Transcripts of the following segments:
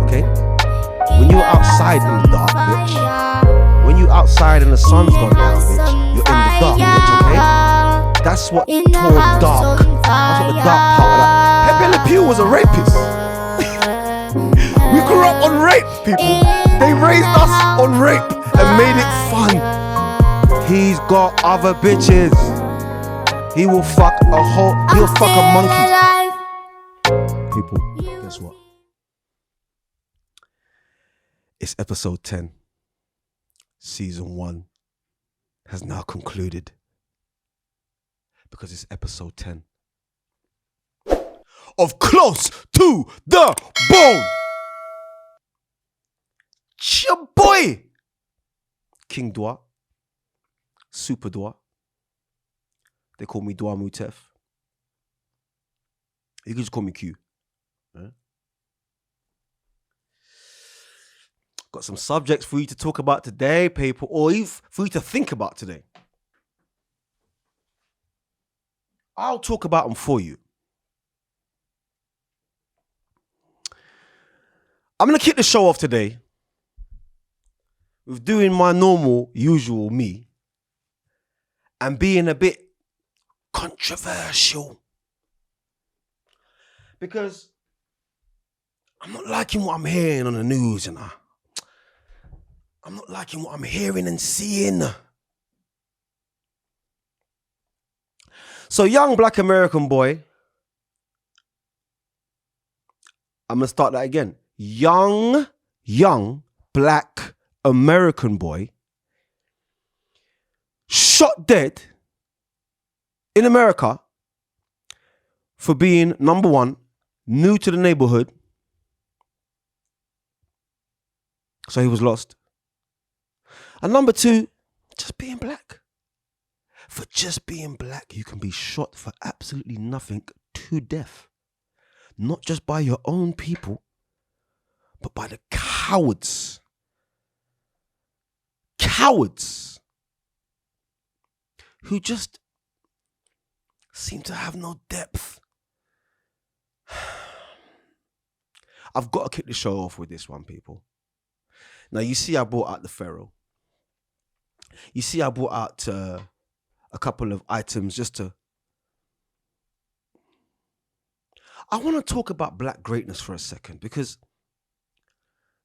Okay? When you're outside in the dark, bitch. When you're outside and the sun's gone down, bitch, you're in the dark, bitch, okay? That's what tall dark. That's what the dark part of that. Pepe Le Pew was a rapist. We grew up on rape, people. They raised us on rape and made it fun. He's got other bitches. He'll fuck a monkey. People, guess what? It's episode 10. Season 1 has now concluded. Because it's episode 10 of Close to the Bone. It's your boy, King Dwa, Super Dwa. They call me Dwa Mutef. You can just call me Q. Got some subjects for you to talk about today, people, or even for you to think about today. I'll talk about them for you. I'm going to kick the show off today with doing my normal, usual me and being a bit controversial. Because I'm not liking what I'm hearing on the news, you know. I'm not liking what I'm hearing and seeing. So, young black American boy, I'm going to start that again. Young black American boy shot dead in America for being, number one, new to the neighborhood. So he was lost. And number two, just being black. For just being black, you can be shot for absolutely nothing to death. Not just by your own people, but by the cowards. Cowards who just seem to have no depth. I've got to kick the show off with this one, people. Now, you see I brought out the Pharaoh. You see I brought out a couple of items just to... I want to talk about black greatness for a second, because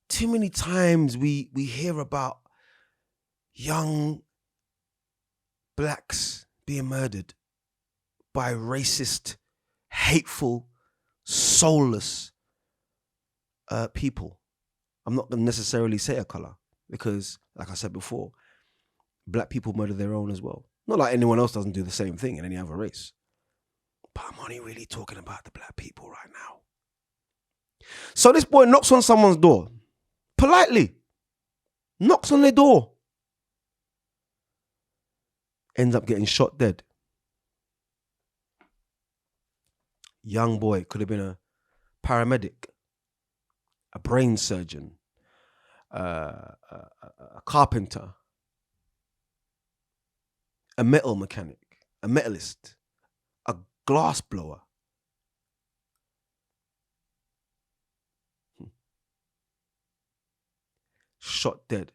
too many times we hear about young blacks being murdered by racist, hateful, soulless people. I'm not going to necessarily say a colour because, like I said before, black people murder their own as well. Not like anyone else doesn't do the same thing in any other race. But I'm only really talking about the black people right now. So this boy knocks on someone's door. Politely. Knocks on their door. Ends up getting shot dead. Young boy, could have been a paramedic, a brain surgeon, a carpenter, a metal mechanic, a metalist, a glass blower. Shot dead.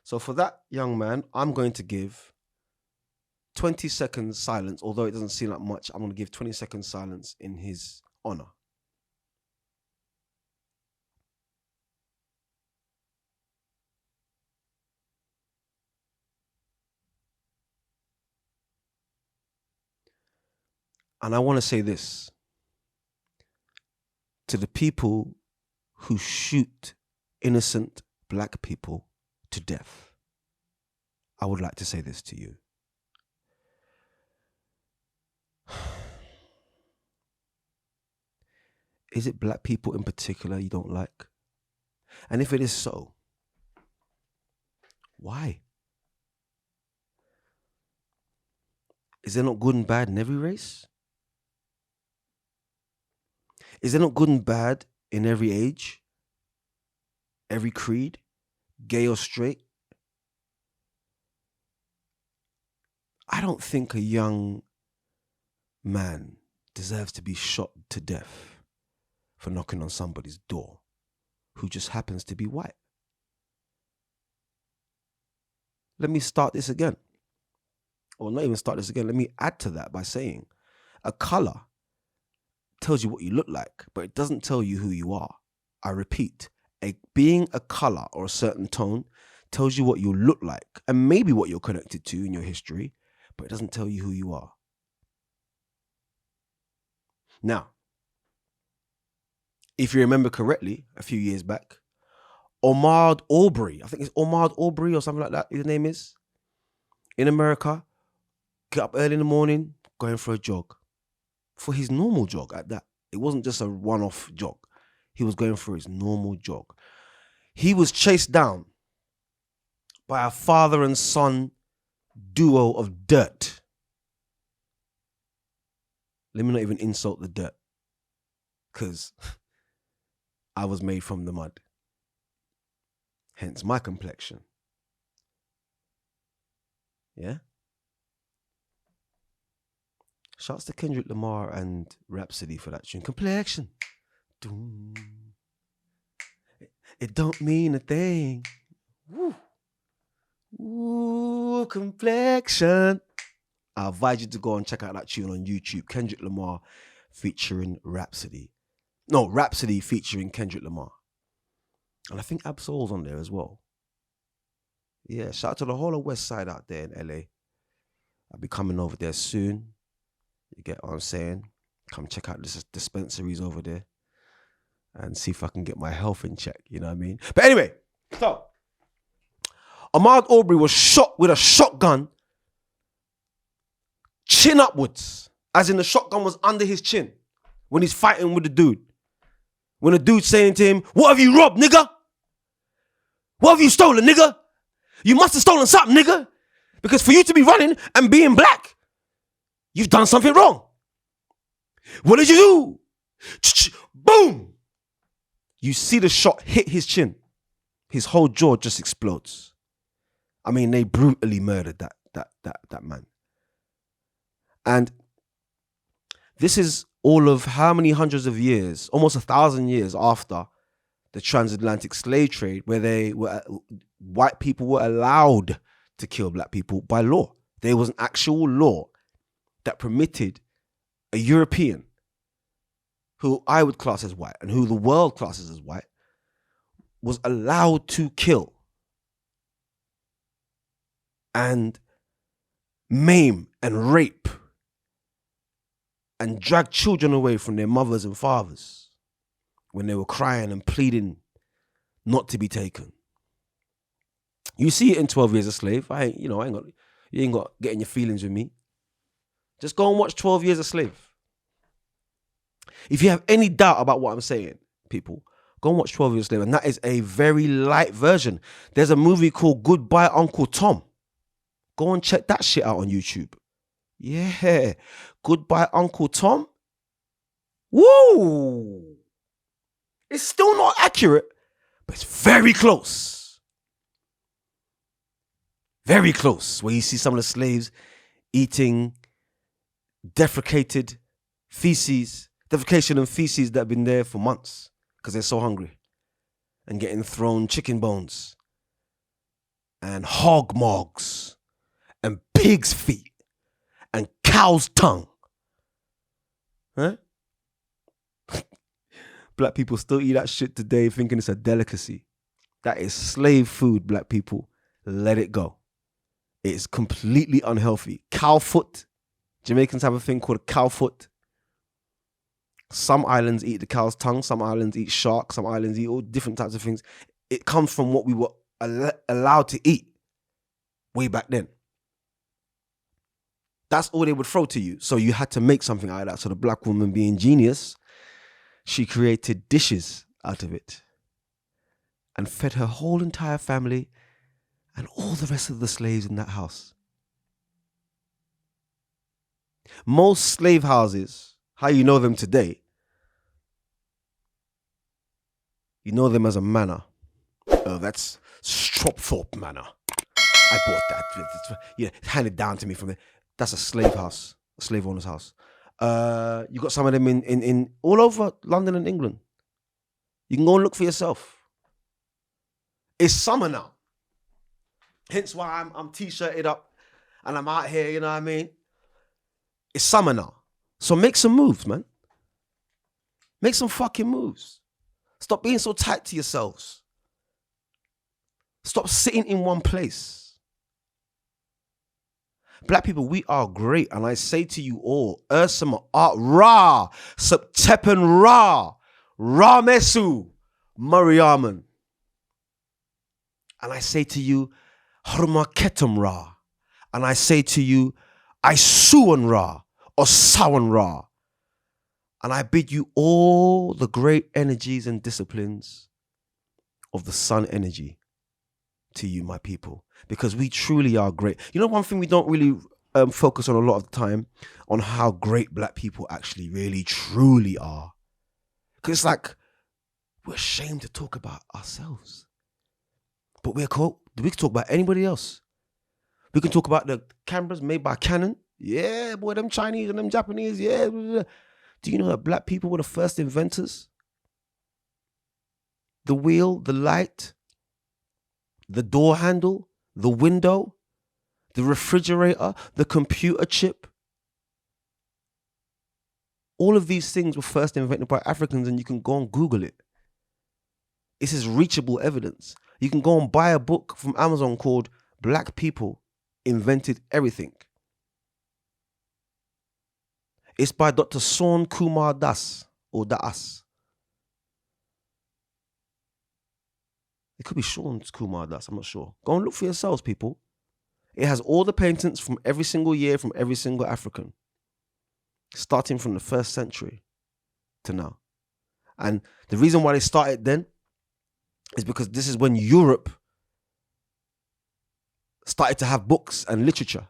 So for that young man, I'm going to give 20 seconds silence. Although it doesn't seem like much, I'm going to give 20 seconds silence in his honor. And I want to say this to the people who shoot innocent black people to death. I would like to say this to you. Is it black people in particular you don't like? And if it is so, why? Is there not good and bad in every race? Is there not good and bad in every age? Every creed? Gay or straight? I don't think a young man deserves to be shot to death for knocking on somebody's door who just happens to be white. Let me start this again. Or not even start this again. Let me add to that by saying a color tells you what you look like, but it doesn't tell you who you are. I repeat, being a color or a certain tone tells you what you look like and maybe what you're connected to in your history, but it doesn't tell you who you are. Now, if you remember correctly, a few years back, Ahmaud Arbery, I think it's Ahmaud Arbery or something like that, his name is, in America, get up early in the morning, going for a jog. For his normal jog at that. It wasn't just a one-off jog. He was going for his normal jog. He was chased down by a father and son duo of dirt. Let me not even insult the dirt, because I was made from the mud. Hence my complexion. Yeah? Shouts to Kendrick Lamar and Rhapsody for that tune. Complexion. Doom. It don't mean a thing. Woo. Ooh, complexion. I advise you to go and check out that tune on YouTube. Kendrick Lamar featuring Rhapsody. No, Rhapsody featuring Kendrick Lamar. And I think Absol's on there as well. Yeah, shout out to the whole of West Side out there in LA. I'll be coming over there soon. You get what I'm saying? Come check out this dispensaries over there and see if I can get my health in check. You know what I mean? But anyway, so Ahmaud Arbery was shot with a shotgun, chin upwards, as in the shotgun was under his chin when he's fighting with the dude. When the dude's saying to him, "What have you robbed, nigga? What have you stolen, nigga? You must have stolen something, nigga. Because for you to be running and being black, you've done something wrong. What did you do?" Boom! You see the shot hit his chin. His whole jaw just explodes. I mean, they brutally murdered that man. And this is all of how many hundreds of years, almost 1,000 years after the transatlantic slave trade, where white people were allowed to kill black people by law. There was an actual law that permitted a European, who I would class as white and who the world classes as white, was allowed to kill and maim and rape and drag children away from their mothers and fathers when they were crying and pleading not to be taken. You see it in 12 Years a Slave. You ain't got getting your feelings with me. Just go and watch 12 Years a Slave. If you have any doubt about what I'm saying, people, go and watch 12 Years a Slave. And that is a very light version. There's a movie called Goodbye Uncle Tom. Go and check that shit out on YouTube. Yeah. Goodbye Uncle Tom. Woo! It's still not accurate, but it's very close. Very close. Where you see some of the slaves eating defecation and feces that have been there for months because they're so hungry, and getting thrown chicken bones and hog mogs and pig's feet and cow's tongue. Huh? Black people still eat that shit today thinking it's a delicacy. That is slave food, black people. Let it go. It's completely unhealthy. Cow foot. Jamaicans have a thing called cow foot. Some islands eat the cow's tongue. Some islands eat shark. Some islands eat all different types of things. It comes from what we were allowed to eat way back then. That's all they would throw to you. So you had to make something out of that. So the black woman, being genius, she created dishes out of it and fed her whole entire family and all the rest of the slaves in that house. Most slave houses, how you know them today, you know them as a manor. Oh, that's Stropthorpe Manor. I bought that. Yeah, handed down to me from there. That's a slave house, a slave owner's house. You got some of them in all over London and England. You can go and look for yourself. It's summer now. Hence why I'm t-shirted up and I'm out here, you know what I mean? It's summer now. So make some moves, man. Make some fucking moves. Stop being so tight to yourselves. Stop sitting in one place. Black people, we are great. And I say to you all, Ursama Art Ra, Septepen Ra, Ramesu, Mariaman. And I say to you, Harmaketam Ra. And I say to you, Isuan Ra, or Sawan Ra. And I bid you all the great energies and disciplines of the sun energy to you, my people, because we truly are great. You know, one thing we don't really focus on a lot of the time, on how great black people actually really truly are. Because it's like, we're ashamed to talk about ourselves. But we can talk about anybody else. We can talk about the cameras made by Canon. Yeah, boy, them Chinese and them Japanese, yeah. Do you know that black people were the first inventors? The wheel, the light, the door handle, the window, the refrigerator, the computer chip. All of these things were first invented by Africans, and you can go and Google it. This is reachable evidence. You can go and buy a book from Amazon called Black People Invented Everything. It's by Dr. Saun Kumar Das, or Das. It could be Sean Kumar Das, I'm not sure. Go and look for yourselves, people. It has all the patents from every single year, from every single African, starting from the 1st century to now. And the reason why they started then is because this is when Europe started to have books and literature.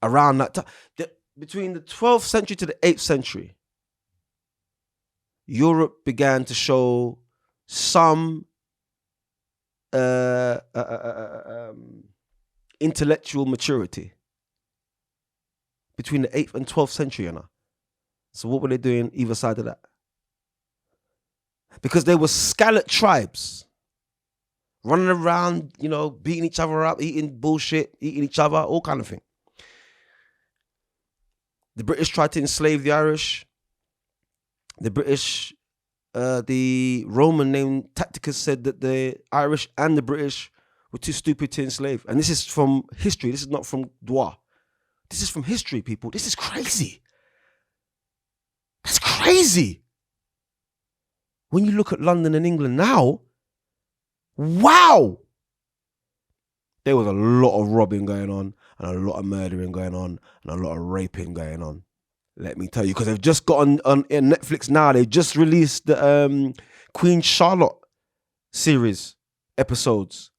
Around that time, between the 12th century to the 8th century, Europe began to show some intellectual maturity. Between the 8th and 12th century, you know. So what were they doing either side of that? Because they were scallop tribes running around, you know, beating each other up, eating bullshit, eating each other, all kind of thing. The British tried to enslave the Irish. The British, the Roman named Tacitus said that the Irish and the British were too stupid to enslave. And this is from history. This is not from Dwa. This is from history, people. This is crazy. That's crazy. When you look at London and England now, wow. There was a lot of robbing going on, and a lot of murdering going on, and a lot of raping going on. Let me tell you, because they've just got on Netflix now, they've just released the Queen Charlotte series episodes,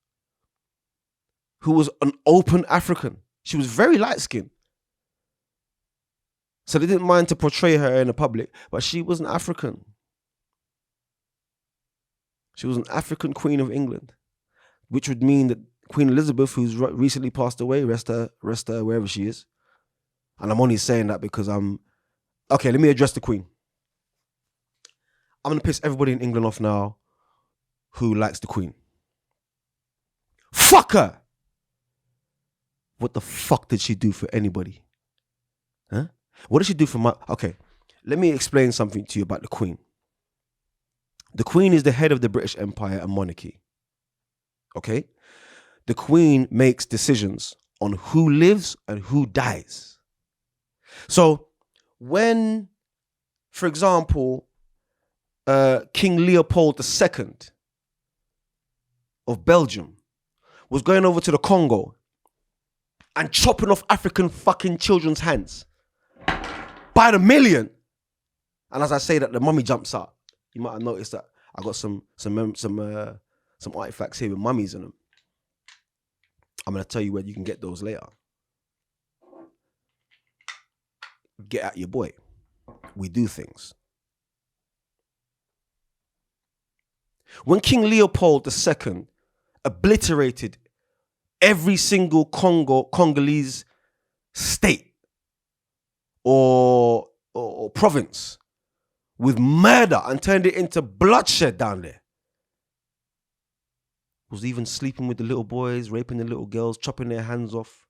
who was an open African. She was very light-skinned. So they didn't mind to portray her in the public, but she was an African. She was an African Queen of England, which would mean that Queen Elizabeth, who's recently passed away, rest her wherever she is. And I'm only saying that because okay, let me address the Queen. I'm going to piss everybody in England off now who likes the Queen. Fuck her! What the fuck did she do for anybody? Huh? What did she do for my... Okay, let me explain something to you about the Queen. The Queen is the head of the British Empire and monarchy. Okay? The Queen makes decisions on who lives and who dies. So when, for example, King Leopold II of Belgium was going over to the Congo and chopping off African fucking children's hands by the million. And as I say that, the mummy jumps out. You might have noticed that I got some artifacts here with mummies in them. I'm going to tell you where you can get those later. Get at your boy. We do things. When King Leopold II obliterated every single Congolese state or province with murder and turned it into bloodshed down there. Was even sleeping with the little boys, raping the little girls, chopping their hands off,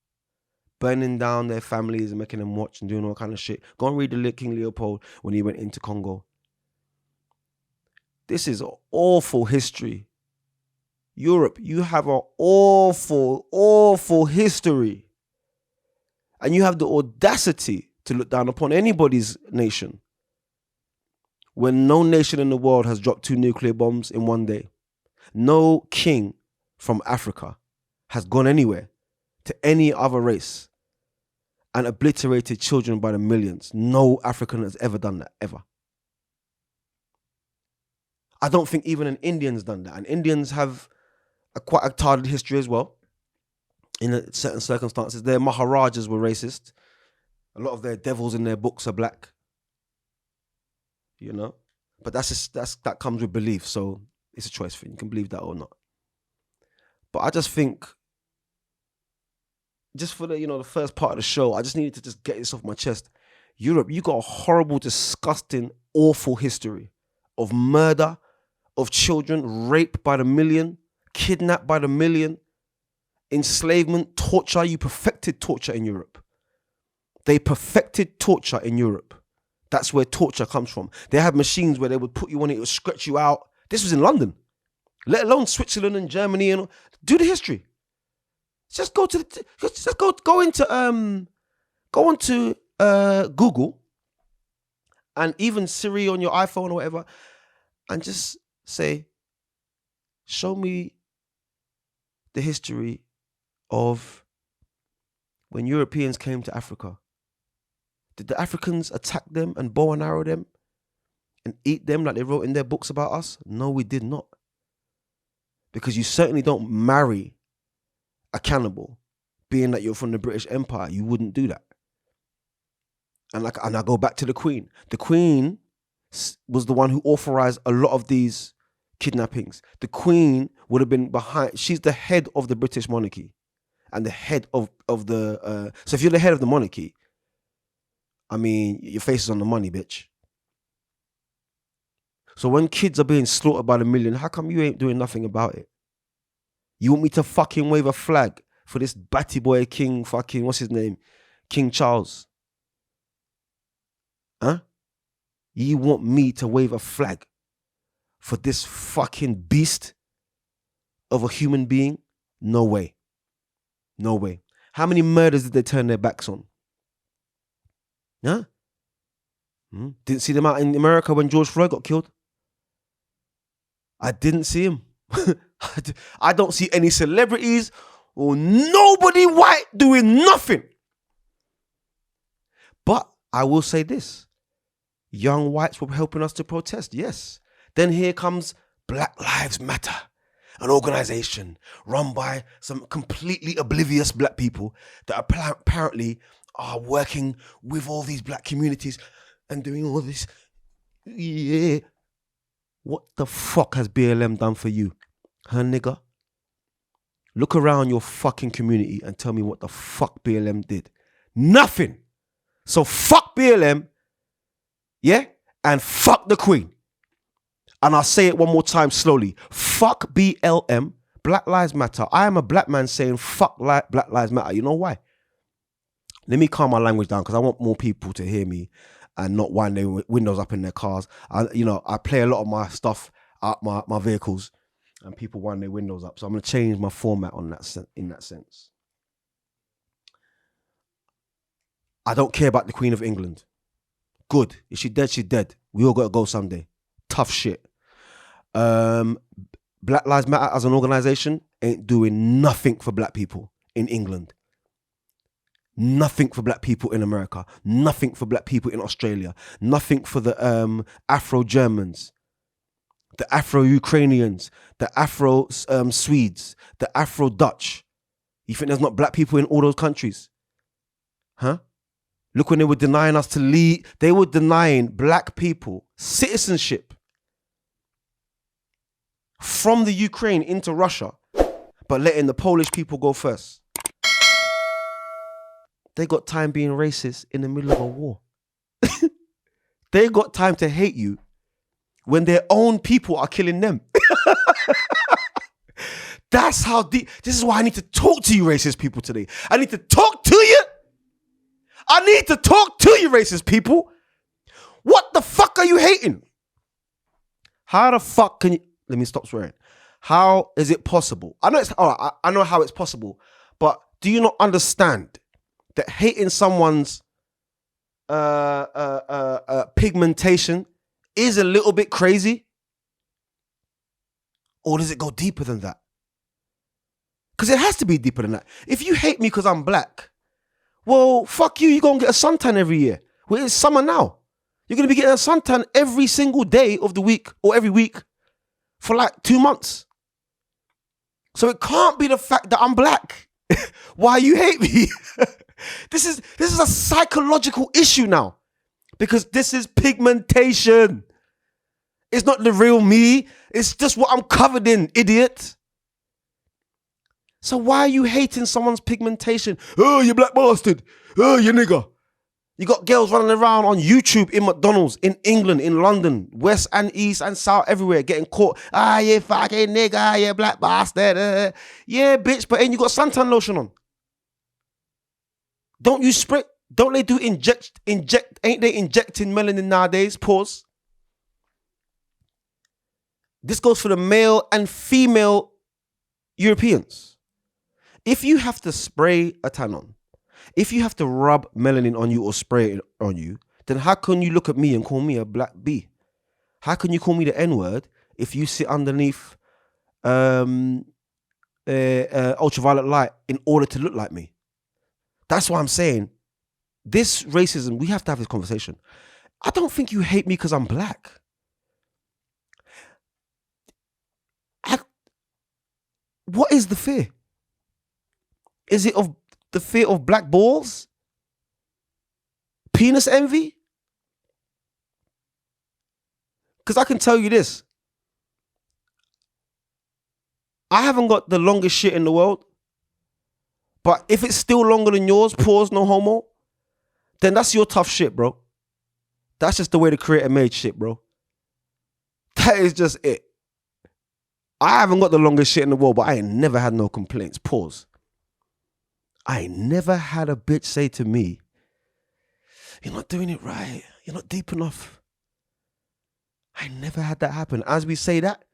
burning down their families and making them watch and doing all kind of shit. Go and read the King Leopold when he went into Congo. This is awful history. Europe, you have an awful, awful history. And you have the audacity to look down upon anybody's nation when no nation in the world has dropped 2 nuclear bombs in one day. No king from Africa has gone anywhere to any other race and obliterated children by the millions. No African has ever done that, ever. I don't think even an Indian's done that. And Indians have quite a tarded history as well. In certain circumstances, their Maharajas were racist. A lot of their devils in their books are black. You know? But that comes with belief, so it's a choice thing. You can believe that or not. But I just think, just for the first part of the show, I just needed to just get this off my chest. Europe, you got a horrible, disgusting, awful history of murder, of children, rape by the million, kidnapped by the million, enslavement, torture. You perfected torture in Europe. They perfected torture in Europe. That's where torture comes from. They have machines where they would put you on it, it would stretch you out. This was in London, let alone Switzerland and Germany. And do the history. Just go to go onto Google and even Siri on your iPhone or whatever, and just say, show me the history of when Europeans came to Africa. Did the Africans attack them and bow and arrow them and eat them like they wrote in their books about us? No, we did not. Because you certainly don't marry a cannibal, being that you're from the British Empire. You wouldn't do that. And I go back to the Queen. The Queen was the one who authorized a lot of these kidnappings. The Queen would have been behind. She's the head of the British monarchy and the head of the. So if you're the head of the monarchy, I mean, your face is on the money, bitch. So when kids are being slaughtered by the million, how come you ain't doing nothing about it? You want me to fucking wave a flag for this batty boy king fucking, what's his name? King Charles. Huh? You want me to wave a flag for this fucking beast of a human being? No way. No way. How many murders did they turn their backs on? Huh? Didn't see them out in America when George Floyd got killed. I didn't see him. I don't see any celebrities or nobody white doing nothing. But I will say this. Young whites were helping us to protest, yes. Then here comes Black Lives Matter, an organization run by some completely oblivious black people that apparently are working with all these black communities and doing all this. Yeah. What the fuck has BLM done for you? Huh, nigga? Look around your fucking community and tell me what the fuck BLM did. Nothing. So fuck BLM, yeah? And fuck the Queen. And I'll say it one more time slowly. Fuck BLM, Black Lives Matter. I am a black man saying fuck Black Lives Matter. You know why? Let me calm my language down because I want more people to hear me and not wind their windows up in their cars. I play a lot of my stuff out my vehicles and people wind their windows up. So I'm going to change my format in that sense. I don't care about the Queen of England. Good. If she's dead, she's dead. We all got to go someday. Tough shit. Black Lives Matter as an organization ain't doing nothing for black people in England. Nothing for black people in America. Nothing for black people in Australia. Nothing for the Afro-Germans, the Afro-Ukrainians, the Afro-Swedes, the Afro-Dutch. You think there's not black people in all those countries? Huh? Look, when they were denying us to lead, they were denying black people citizenship from the Ukraine into Russia, but letting the Polish people go first. They got time being racist in the middle of a war. they got time to hate you when their own people are killing them. That's how deep. This is why I need to talk to you, racist people, today. I need to talk to you. I need to talk to you, racist people. What the fuck are you hating? How the fuck can you... Let me stop swearing. How is it possible? I know it's... All right, I know how it's possible, but do you not understand that hating someone's pigmentation is a little bit crazy? Or does it go deeper than that? Because it has to be deeper than that. If you hate me because I'm black, well, fuck you. You're going to get a suntan every year. Well, it's summer now. You're going to be getting a suntan every single day of the week or every week for like 2 months. So it can't be the fact that I'm black. Why you hate me? This is a psychological issue now, because this is pigmentation. It's not the real me. It's just what I'm covered in, idiot. So why are you hating someone's pigmentation? Oh, you black bastard. Oh, you nigger. You got girls running around on YouTube in McDonald's, in England, in London, West and East and South, everywhere, getting caught. Ah, you fucking nigger, you black bastard. Yeah, bitch, but ain't you got suntan lotion on? Don't you spray? Don't they do inject? Ain't they injecting melanin nowadays? Pause. This goes for the male and female Europeans. If you have to spray a tan on, if you have to rub melanin on you or spray it on you, then how can you look at me and call me a black bee? How can you call me the N-word if you sit underneath ultraviolet light in order to look like me? That's why I'm saying this racism, we have to have this conversation. I don't think you hate me because I'm black. What is the fear? Is it of the fear of black balls? Penis envy? Because I can tell you this. I haven't got the longest shit in the world. But if it's still longer than yours, pause, no homo, then that's your tough shit, bro. That's just the way the creator made shit, bro. That is just it. I haven't got the longest shit in the world, but I ain't never had no complaints. Pause. I ain't never had a bitch say to me, you're not doing it right. You're not deep enough. I never had that happen. As we say that,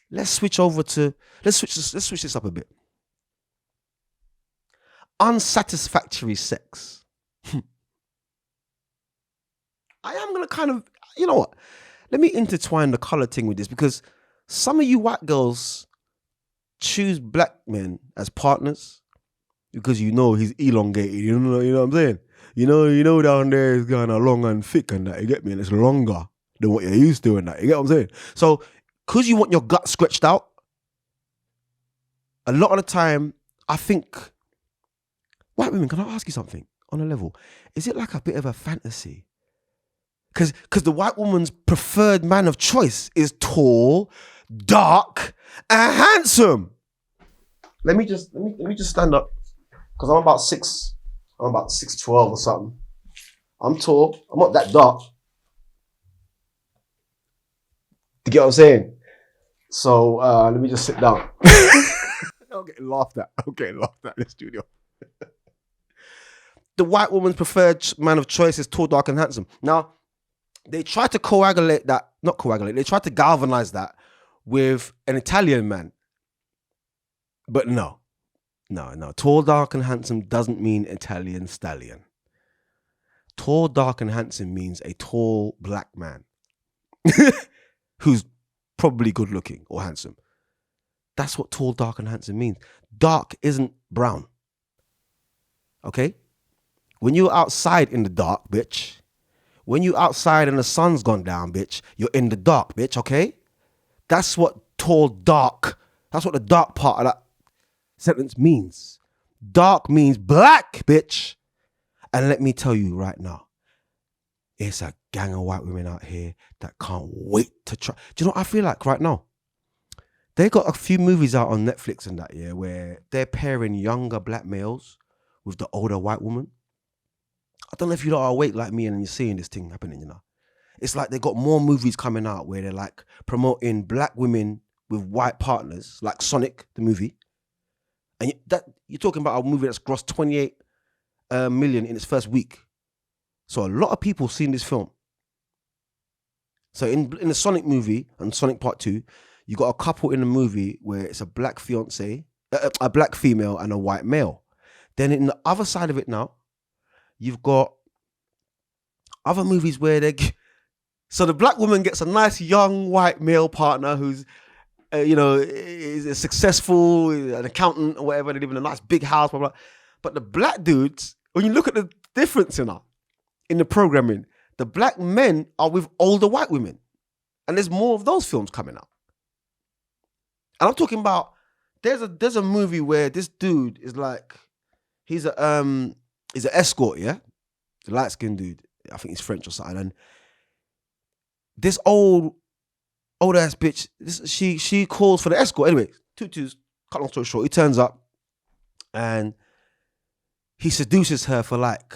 let's switch this up a bit. Unsatisfactory sex. I am going to kind of, you know what? Let me intertwine the color thing with this, because some of you white girls choose black men as partners because you know he's elongated. You know what I'm saying? You know down there is kind of long and thick and that. You get me? And it's longer than what you're used to and that. You get what I'm saying? So, because you want your gut stretched out, a lot of the time, I think, white women, can I ask you something on a level? Is it like a bit of a fantasy? Because the white woman's preferred man of choice is tall, dark, and handsome. Let me just stand up, because I'm about 6'12" or something. I'm tall. I'm not that dark. You get what I'm saying? So let me just sit down. I'm getting laughed at in the studio. The white woman's preferred man of choice is tall, dark, and handsome. Now, they try to they try to galvanize that with an Italian man. But no. Tall, dark, and handsome doesn't mean Italian stallion. Tall, dark, and handsome means a tall black man who's probably good looking or handsome. That's what tall, dark, and handsome means. Dark isn't brown. Okay? When you're outside in the dark, bitch. When you're outside and the sun's gone down, bitch, you're in the dark, bitch, okay? That's what tall, dark, that's what the dark part of that sentence means. Dark means black, bitch. And let me tell you right now, it's a gang of white women out here that can't wait to try. Do you know what I feel like right now? They got a few movies out on Netflix and that, yeah, where they're pairing younger black males with the older white woman. I don't know if you lot are awake like me and you're seeing this thing happening, you know. it's like they got more movies coming out where they're like promoting black women with white partners, like Sonic, the movie. And you're talking about a movie that's grossed 28 million in its first week. So a lot of people seen this film. So in the Sonic movie and Sonic Part 2, you got a couple in the movie where it's a black fiance, a black female and a white male. Then in the other side of it now, you've got other movies where so the black woman gets a nice young white male partner who's, is successful, an accountant or whatever. They live in a nice big house, blah, blah. But the black dudes, when you look at the difference in the programming, the black men are with older white women. And there's more of those films coming out. And I'm talking about, there's a movie where this dude is like, he's an escort, yeah? The light-skinned dude. I think he's French or something. And this old ass bitch, she calls for the escort. Anyway, cut long story short, he turns up and he seduces her for like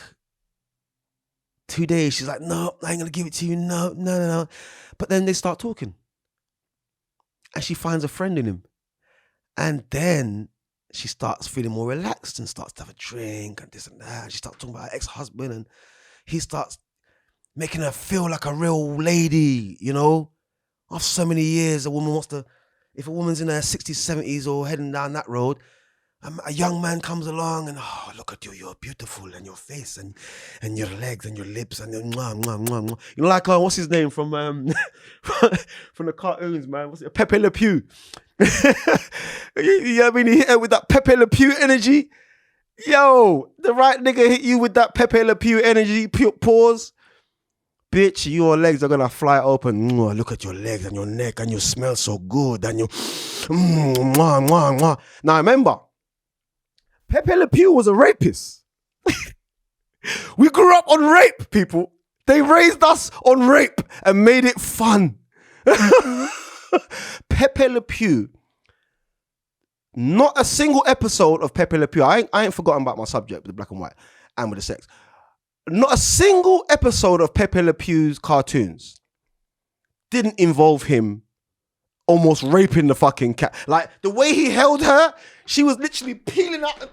2 days. She's like, no, I ain't gonna give it to you. No. But then they start talking. And she finds a friend in him. And then she starts feeling more relaxed and starts to have a drink and this and that. And she starts talking about her ex-husband and he starts making her feel like a real lady, After so many years, if a woman's in her 60s, 70s or heading down that road, a young man comes along and, oh, look at you, you're beautiful, and your face and your legs and your lips and your mwah, mwah, mwah, mwah. Like, what's his name from from the cartoons, man? What's it? Pepe Le Pew. You know what I mean? He hit her with that Pepe Le Pew energy. Yo, the right nigga hit you with that Pepe Le Pew energy, pause. Bitch, your legs are gonna fly open. Look at your legs and your neck and you smell so good and you mwah, mwah, mwah. Now remember, Pepe Le Pew was a rapist. We grew up on rape, people. They raised us on rape and made it fun. Pepe Le Pew. Not a single episode of Pepe Le Pew. I ain't forgotten about my subject with the black and white and with the sex. Not a single episode of Pepe Le Pew's cartoons didn't involve him almost raping the fucking cat. Like, the way he held her, she was literally peeling out.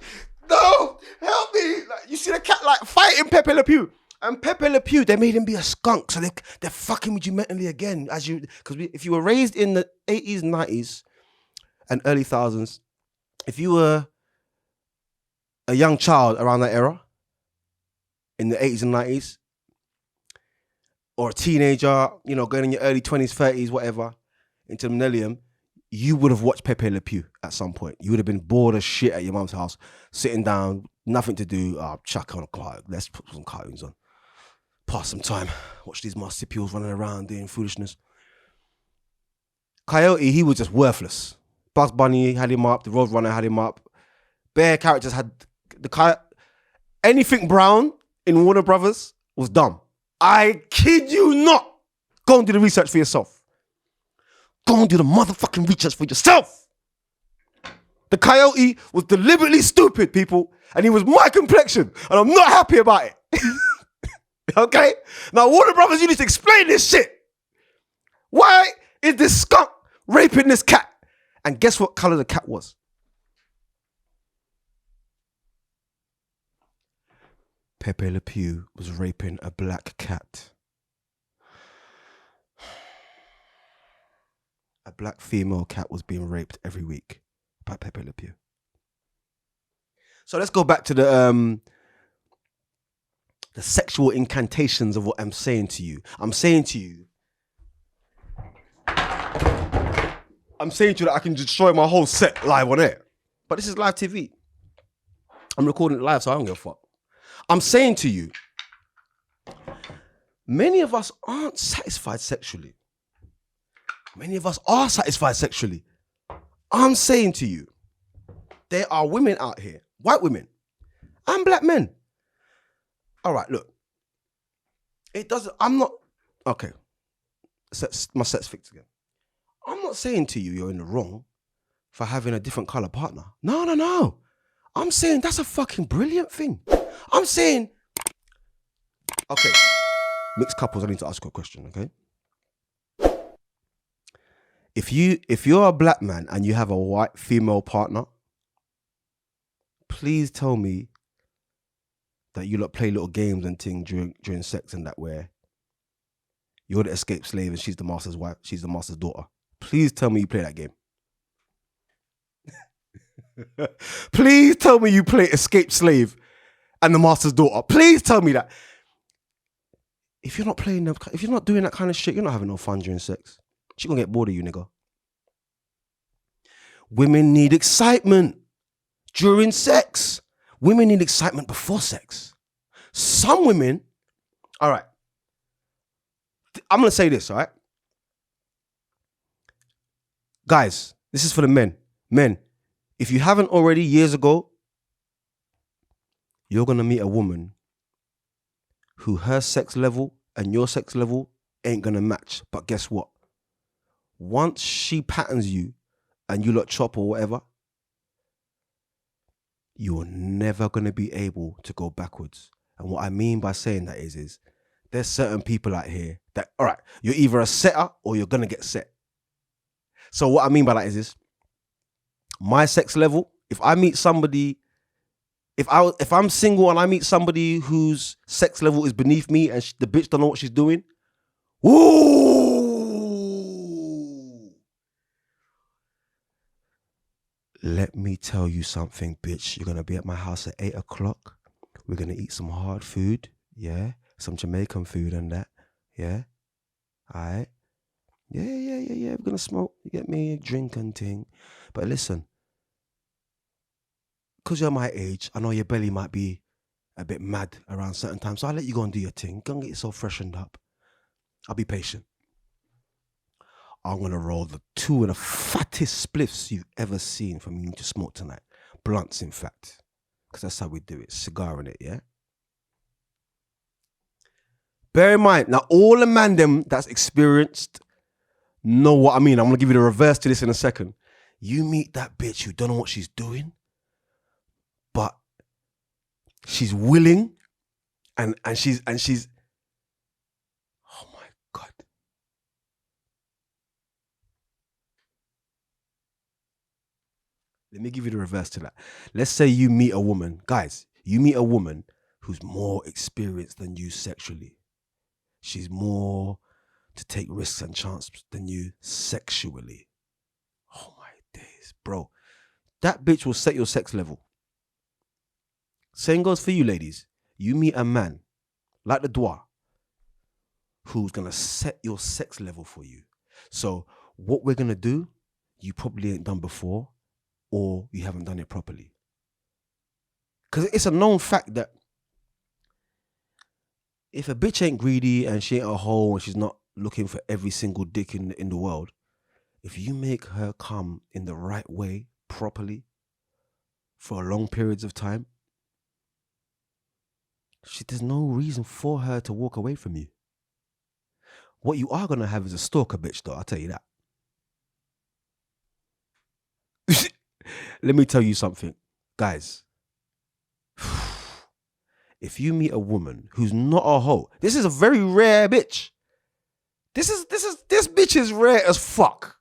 No, help me. Like, you see the cat like fighting Pepe Le Pew. And Pepe Le Pew, they made him be a skunk. So they're fucking with you mentally again. Because if you were raised in the 80s, 90s and early thousands, if you were a young child around that era, in the 80s and 90s, or a teenager, going in your early 20s, 30s, whatever, into the millennium, you would have watched Pepe Le Pew at some point. You would have been bored as shit at your mum's house, sitting down, nothing to do. Chuck on a car. Let's put some cartoons on. Pass some time. Watch these marsupials running around doing foolishness. Coyote, he was just worthless. Bugs Bunny had him up. The Roadrunner had him up. Bare characters had the Coyote. Anything brown in Warner Brothers was dumb. I kid you not. Go and do the research for yourself. Go and do the motherfucking research for yourself. The Coyote was deliberately stupid, people. And he was my complexion. And I'm not happy about it. Okay? Now, Warner Brothers, you need to explain this shit. Why is this skunk raping this cat? And guess what color the cat was? Pepe Le Pew was raping a black cat. A black female cat was being raped every week by Pepe Le Pew. So let's go back to the sexual incantations of what I'm saying to you. I'm saying to you that I can destroy my whole set live on air. But this is live TV. I'm recording it live, so I don't give a fuck. I'm saying to you, many of us aren't satisfied sexually. Many of us are satisfied sexually. I'm saying to you, there are women out here, white women, and black men. All right, look. Okay. My set's fixed again. I'm not saying to you you're in the wrong for having a different color partner. No. I'm saying that's a fucking brilliant thing. I'm saying, okay, mixed couples, I need to ask you a question, okay? If you're a black man and you have a white female partner, please tell me that you lot play little games and things during sex and that, where you're the escaped slave and she's the master's wife, she's the master's daughter. Please tell me you play that game. Please tell me you play escaped slave and the master's daughter. Please tell me that. If you're not doing that kind of shit, you're not having no fun during sex. She's gonna get bored of you, nigga. Women need excitement during sex. Women need excitement before sex. Some women, all right, I'm going to say this, all right? Guys, this is for the men. Men, if you haven't already years ago, you're going to meet a woman who her sex level and your sex level ain't going to match. But guess what? Once she patterns you and you lot chop or whatever, you're never going to be able to go backwards. And what I mean by saying that is there's certain people out here that, all right, you're either a setter or you're going to get set. So what I mean by that is my sex level, if I meet somebody, if I'm single and I meet somebody whose sex level is beneath me and the bitch don't know what she's doing, woo! Let me tell you something, bitch. You're going to be at my house at 8 o'clock. We're going to eat some hard food, yeah? Some Jamaican food and that, yeah? All right? Yeah. We're going to smoke, you get me, drink and ting. But listen, because you're my age, I know your belly might be a bit mad around certain times, so I'll let you go and do your thing. Go and get yourself freshened up. I'll be patient. I'm going to roll two of the fattest spliffs you've ever seen for me to smoke tonight. Blunts, in fact. Because that's how we do it. Cigar in it, yeah? Bear in mind, now all the man them that's experienced know what I mean. I'm going to give you the reverse to this in a second. You meet that bitch who don't know what she's doing, but she's willing and she's oh my God. Let me give you the reverse to that. Let's say you meet a woman. Guys, you meet a woman who's more experienced than you sexually. She's more to take risks and chances than you sexually. Oh my days, bro. That bitch will set your sex level. Same goes for you, ladies. You meet a man like the Dwa who's going to set your sex level for you. So what we're going to do, you probably ain't done before, or you haven't done it properly. Because it's a known fact that if a bitch ain't greedy and she ain't a hoe and she's not looking for every single dick in the world, if you make her come in the right way, properly, for long periods of time, there's no reason for her to walk away from you. What you are going to have is a stalker bitch, though, I'll tell you that. Let me tell you something, guys. If you meet a woman who's not a hoe, this is a very rare bitch. This bitch is rare as fuck.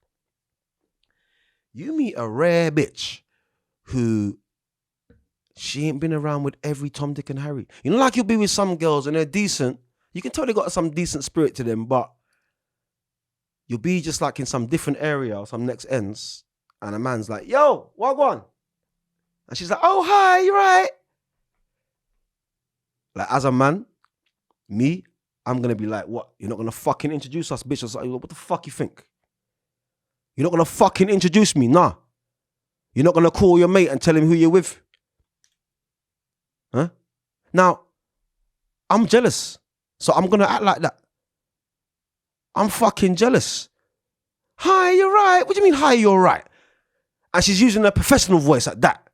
You meet a rare bitch who she ain't been around with every Tom, Dick and Harry. You know, like you'll be with some girls and they're decent. You can tell they got some decent spirit to them, but you'll be just like in some different area or some next ends. And a man's like, yo, wagwan. And she's like, oh, hi, you right? Like, as a man, me, I'm going to be like, what? You're not going to fucking introduce us, bitch? What the fuck you think? You're not going to fucking introduce me? Nah. You're not going to call your mate and tell him who you're with? Huh? Now, I'm jealous. So I'm going to act like that. I'm fucking jealous. Hi, you're right. What do you mean, hi, you're right? And she's using a professional voice like that.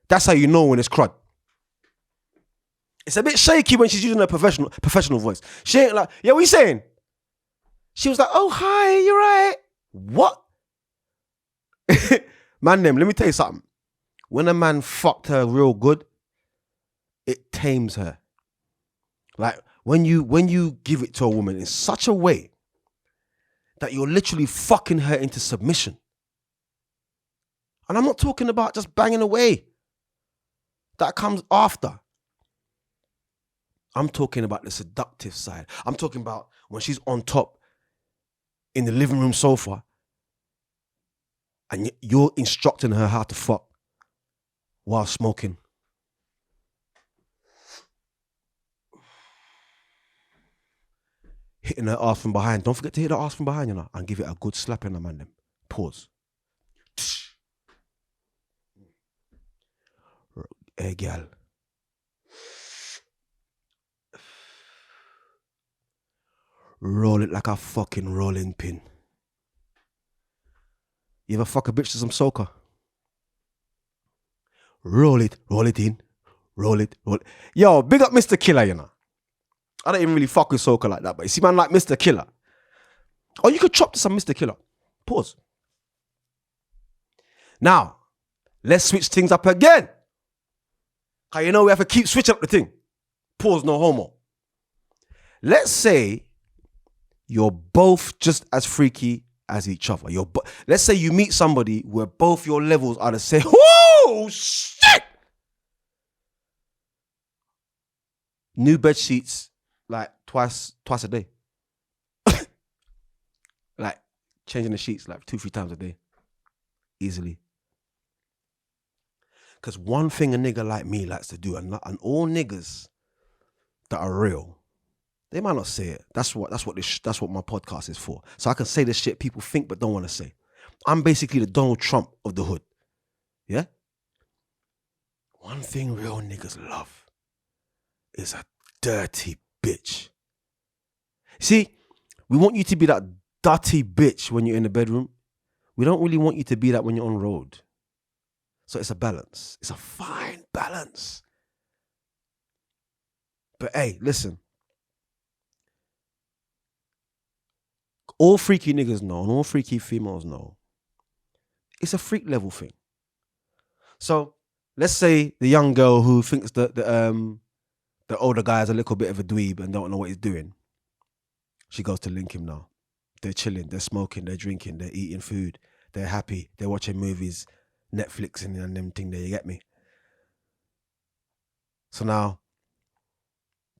That's how you know when it's crud. It's a bit shaky when she's using a professional voice. She ain't like, yeah, what you saying? She was like, oh, hi, you're right. What? Man, let me tell you something. When a man fucked her real good, it tames her. Like, when you give it to a woman in such a way that you're literally fucking her into submission. And I'm not talking about just banging away. That comes after. I'm talking about the seductive side. I'm talking about when she's on top in the living room sofa and you're instructing her how to fuck while smoking. Hitting her ass from behind. Don't forget to hit her ass from behind, you know, and give it a good slap in the man. Them. Pause. Hey, girl. Roll it like a fucking rolling pin. You ever fuck a bitch to some soca? Roll it in, roll it. Yo, big up Mr. Killer, you know. I don't even really fuck with soca like that, but you see man like Mr. Killer. Oh, you could chop to some Mr. Killer. Pause. Now, let's switch things up again. Cause you know we have to keep switching up the thing. Pause, no homo. Let's say you're both just as freaky as each other. Let's say you meet somebody where both your levels are the same. Oh, shit! New bed sheets like twice a day. Like changing the sheets like 2-3 times a day. Easily. Because one thing a nigga like me likes to do, and all niggas that are real, they might not say it. That's what my podcast is for. So I can say the shit people think but don't want to say. I'm basically the Donald Trump of the hood. Yeah? One thing real niggas love is a dirty bitch. See, we want you to be that dirty bitch when you're in the bedroom. We don't really want you to be that when you're on road. So it's a balance. It's a fine balance. But hey, listen. All freaky niggas know and all freaky females know it's a freak level thing. So let's say the young girl who thinks that the older guy is a little bit of a dweeb and don't know what he's doing. She goes to link him now. They're chilling, they're smoking, they're drinking, they're eating food, they're happy, they're watching movies, Netflix and them thing there, you get me? So now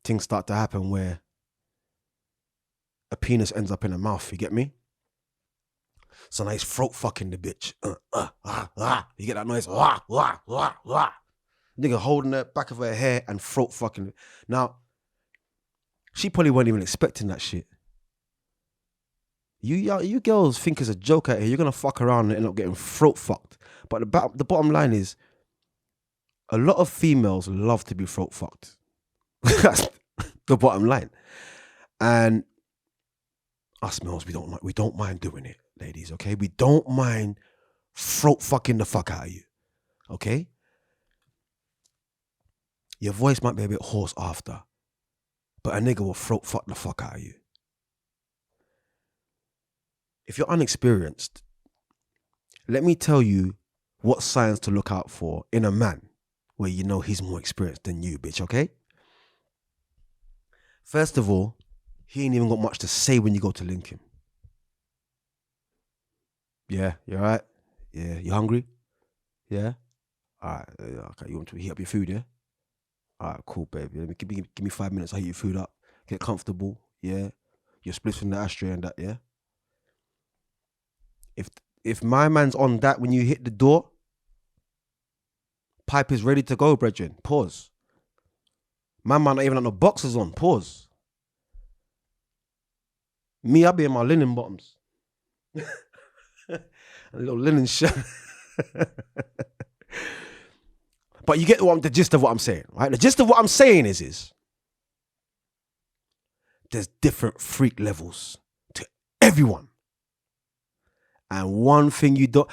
things start to happen where a penis ends up in her mouth, you get me? So now he's throat fucking the bitch. You get that noise? Nigga holding the back of her hair and throat fucking. Now, she probably wasn't even expecting that shit. You girls think it's a joke out here. You're going to fuck around and end up getting throat fucked. But the bottom line is, a lot of females love to be throat fucked. That's the bottom line. And us males, we don't mind doing it, ladies, okay? We don't mind throat fucking the fuck out of you, okay? Your voice might be a bit hoarse after, but a nigga will throat fuck the fuck out of you. If you're unexperienced, let me tell you what signs to look out for in a man where you know he's more experienced than you, bitch, okay? First of all, he ain't even got much to say when you go to link him. Yeah, you all right? Yeah, you hungry? Yeah? All right, okay, you want to heat up your food, yeah? All right, cool, baby. Give me 5 minutes, I'll heat your food up. Get comfortable, yeah? You're splitting the ashtray and that, yeah? If my man's on that when you hit the door, pipe is ready to go, brethren. Pause. My man not even have no boxers on. Pause. Me, I be in my linen bottoms. A little linen shirt. But you get the gist of what I'm saying, right? The gist of what I'm saying is there's different freak levels to everyone. And one thing you don't,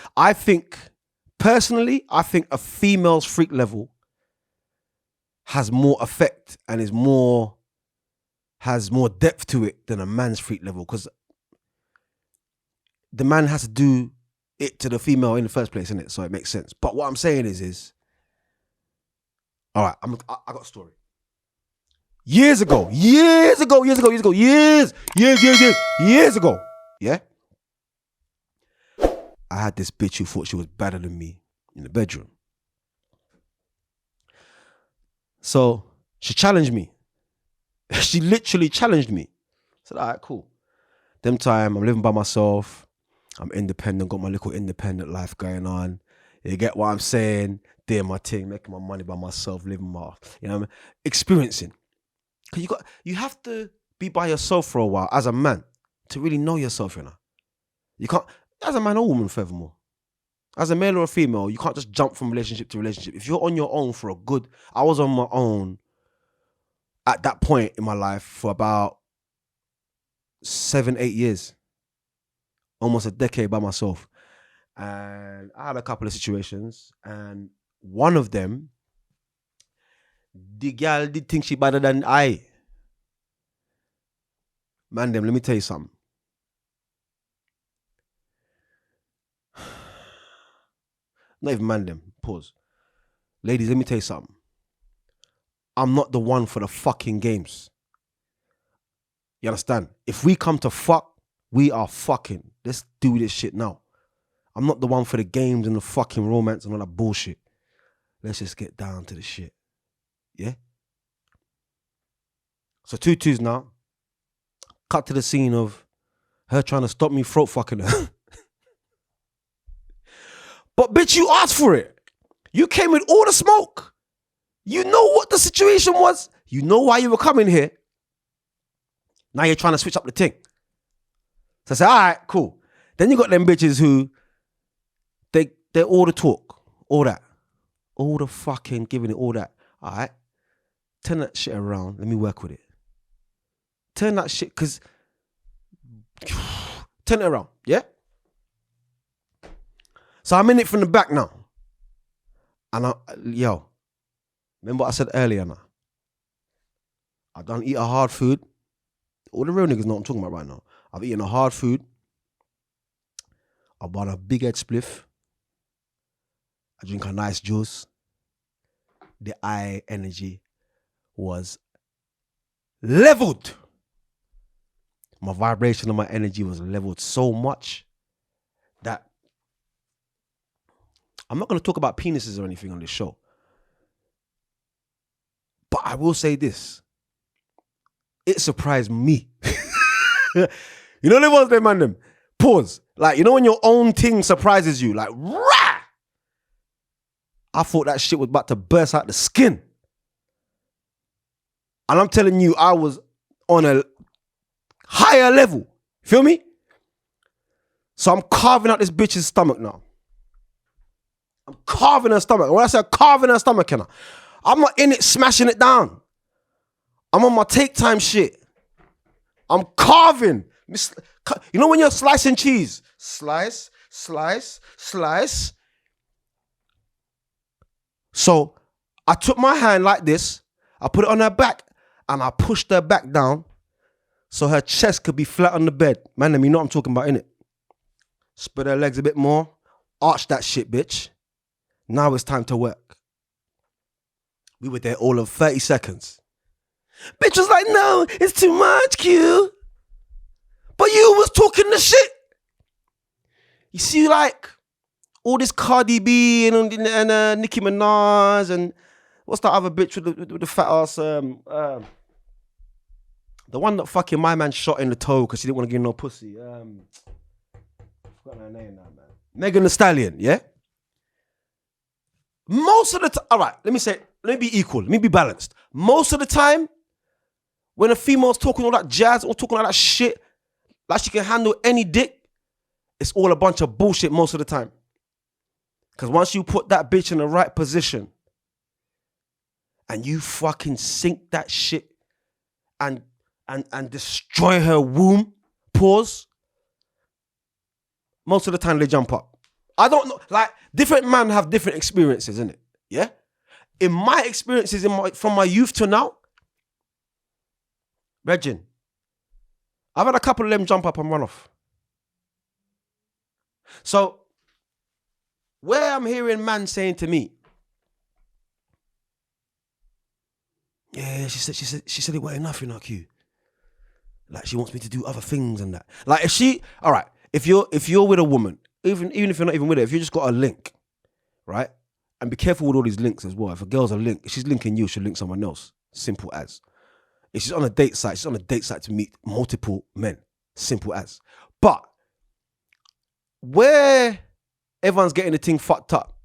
personally, I think a female's freak level has more effect and has more depth to it than a man's freak level, because the man has to do it to the female in the first place, innit? So it makes sense. But what I'm saying is all right, I got a story. Years ago. Years ago. Yeah? I had this bitch who thought she was better than me in the bedroom. So she challenged me. She literally challenged me. I said, all right, cool. Them time, I'm living by myself. I'm independent, got my little independent life going on. You get what I'm saying? Doing my thing, making my money by myself, living my, you know what I mean? Experiencing. Because you have to be by yourself for a while as a man to really know yourself, you know. You can't, as a man or woman, furthermore. As a male or a female, you can't just jump from relationship to relationship. If you're on your own for a good, I was on my own at that point in my life for about 7-8 years. Almost a decade by myself. And I had a couple of situations, and one of them, the girl did think she better than I. Man, let me tell you something. Not even man them. Pause. Ladies, let me tell you something. I'm not the one for the fucking games. You understand? If we come to fuck, we are fucking. Let's do this shit now. I'm not the one for the games and the fucking romance and all that bullshit. Let's just get down to the shit. Yeah? So 2-2s now. Cut to the scene of her trying to stop me throat fucking her. But bitch, you asked for it. You came with all the smoke. You know what the situation was. You know why you were coming here. Now you're trying to switch up the thing. So I said, all right, cool. Then you got them bitches who, they're all the talk, all that. All the fucking giving it, all that. All right, turn that shit around. Let me work with it. Turn that shit, because, turn it around, yeah? So I'm in it from the back now. And remember what I said earlier now? I don't eat a hard food. All the real niggas know what I'm talking about right now. I've eaten a hard food. I bought a big head spliff. I drink a nice juice. The eye energy was leveled. My vibration and my energy was leveled so much that I'm not going to talk about penises or anything on this show. But I will say this. It surprised me. You know the ones they man them? Pause. Like, you know when your own thing surprises you? Like, rah! I thought that shit was about to burst out the skin. And I'm telling you, I was on a higher level. Feel me? So I'm carving out this bitch's stomach now. I'm carving her stomach. When I say carving her stomach, I'm not in it smashing it down. I'm on my take time shit. I'm carving. You know when you're slicing cheese? Slice, slice, slice. So I took my hand like this. I put it on her back and I pushed her back down so her chest could be flat on the bed. Man, you know what I'm talking about, innit? Spread her legs a bit more. Arch that shit, bitch. Now it's time to work. We were there all of 30 seconds. Bitch was like, no, it's too much, Q. But you was talking the shit. You see, like, all this Cardi B and Nicki Minaj and what's that other bitch with the fat ass, the one that fucking my man shot in the toe because she didn't want to give no pussy. I forgot her name now, man. Megan Thee Stallion, yeah? Most of the time, all right, let me be equal, let me be balanced. Most of the time, when a female's talking all that jazz or talking all that shit, like she can handle any dick, it's all a bunch of bullshit most of the time. Because once you put that bitch in the right position and you fucking sink that shit and destroy her womb, pause, most of the time they jump up. I don't know, like, different men have different experiences, innit? Yeah? In my experiences from my youth to now, Regin, I've had a couple of them jump up and run off. So, where I'm hearing man saying to me, Yeah, she said it weren't enough, Q. Like, she wants me to do other things and that. Like, if you're with a woman, even if you're not even with her, if you just got a link, right? And be careful with all these links as well. If a girl's a link, if she's linking you, she'll link someone else. Simple as. If she's on a date site, she's on a date site to meet multiple men. Simple as. But where everyone's getting the thing fucked up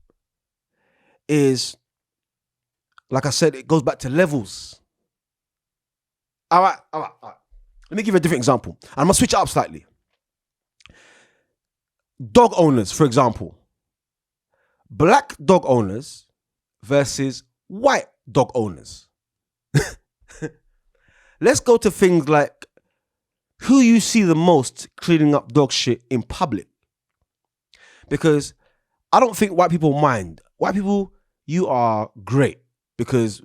is, like I said, it goes back to levels. All right. Let me give you a different example. I'm going to switch it up slightly. Dog owners, for example. Black dog owners versus white dog owners. Let's go to things like who you see the most cleaning up dog shit in public. Because I don't think white people mind. White people, you are great. Because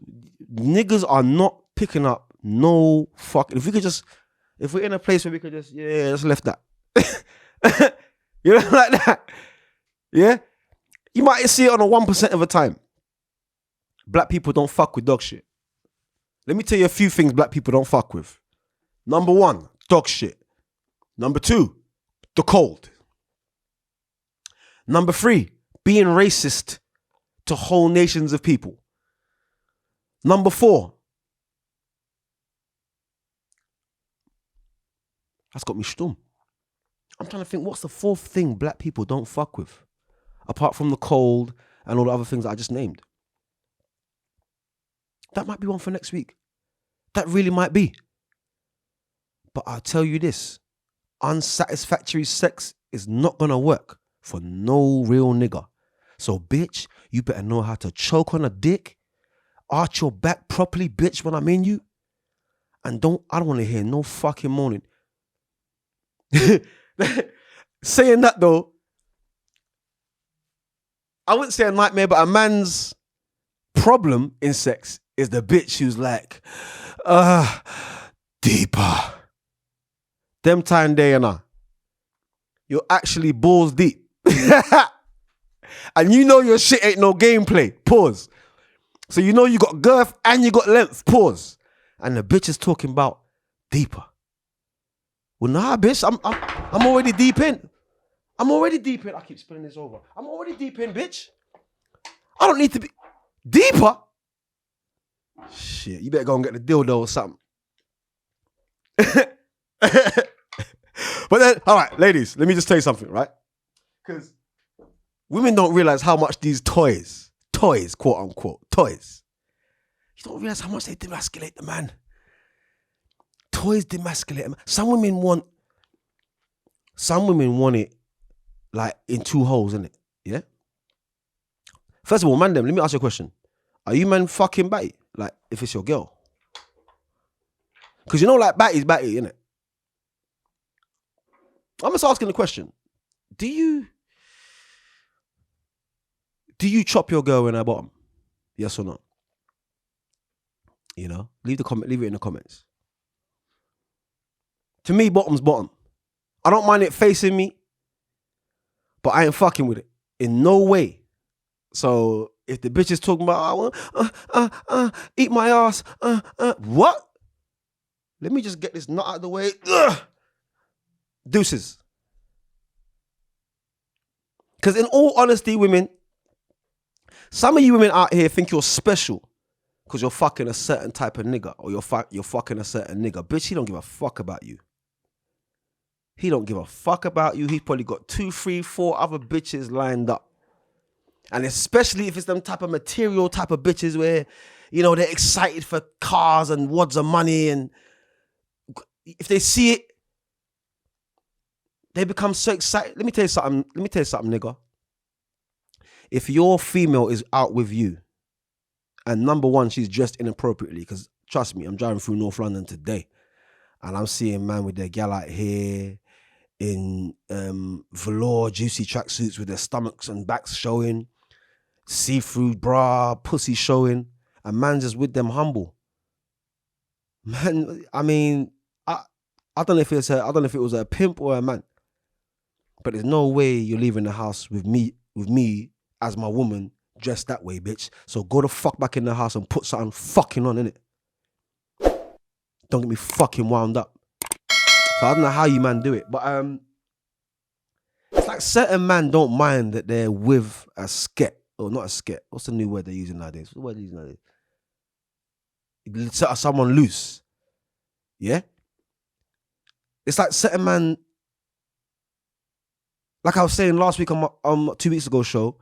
niggas are not picking up no fucking... If we're in a place where we could just left that. You know, like that. Yeah? You might see it on a 1% of the time. Black people don't fuck with dog shit. Let me tell you a few things black people don't fuck with. Number 1, dog shit. Number 2, the cold. Number 3, being racist to whole nations of people. Number 4, that's got me stum. I'm trying to think, what's the 4th thing black people don't fuck with? Apart from the cold and all the other things that I just named. That might be one for next week. That really might be. But I'll tell you this. Unsatisfactory sex is not going to work for no real nigga. So, bitch, you better know how to choke on a dick, arch your back properly, bitch, when I'm in you. And I don't want to hear no fucking moaning. Saying that though, I wouldn't say a nightmare, but a man's problem in sex is the bitch who's like, deeper. Them time there, you're actually balls deep. And you know your shit ain't no gameplay. Pause. So you know you got girth and you got length. Pause. And the bitch is talking about deeper. Well, nah, bitch, I'm already deep in. I keep spilling this over. I'm already deep in, bitch. I don't need to be deeper. Shit, you better go and get the dildo or something. But then, all right, ladies, let me just tell you something, right? Because women don't realize how much these toys, quote unquote, toys. You don't realize how much they demasculate the man. Toys demasculate him. Some women want it like in 2 holes, innit? Yeah? First of all, man, let me ask you a question. Are you man fucking batty? Like, if it's your girl? Because you know, like, batty's batty, innit? I'm just asking the question. Do you chop your girl in her bottom? Yes or no? You know? Leave it in the comments. To me, bottom's bottom. I don't mind it facing me, but I ain't fucking with it. In no way. So if the bitch is talking about, eat my ass, what? Let me just get this nut out of the way. Deuces. Because in all honesty, women, some of you women out here think you're special because you're fucking a certain type of nigga, or you're fucking a certain nigga. Bitch, he don't give a fuck about you. He don't give a fuck about you. He's probably got 2, 3, 4 other bitches lined up. And especially if it's them type of material type of bitches where, you know, they're excited for cars and wads of money. And if they see it, they become so excited. Let me tell you something, nigga. If your female is out with you, and number 1, she's dressed inappropriately, because trust me, I'm driving through North London today, and I'm seeing man with their gal out here in velour, juicy tracksuits with their stomachs and backs showing, see-through bra, pussy showing, and man just with them humble. Man, I mean, I don't know if it was a pimp or a man, but there's no way you're leaving the house with me as my woman dressed that way, bitch. So go the fuck back in the house and put something fucking on, innit? Don't get me fucking wound up. So I don't know how you man do it, but it's like certain man don't mind that they're with a sket, or not a sket. What's the new word they're using nowadays? What word are they using nowadays? Set someone loose. Yeah? It's like certain man, like I was saying last week on 2 weeks ago show,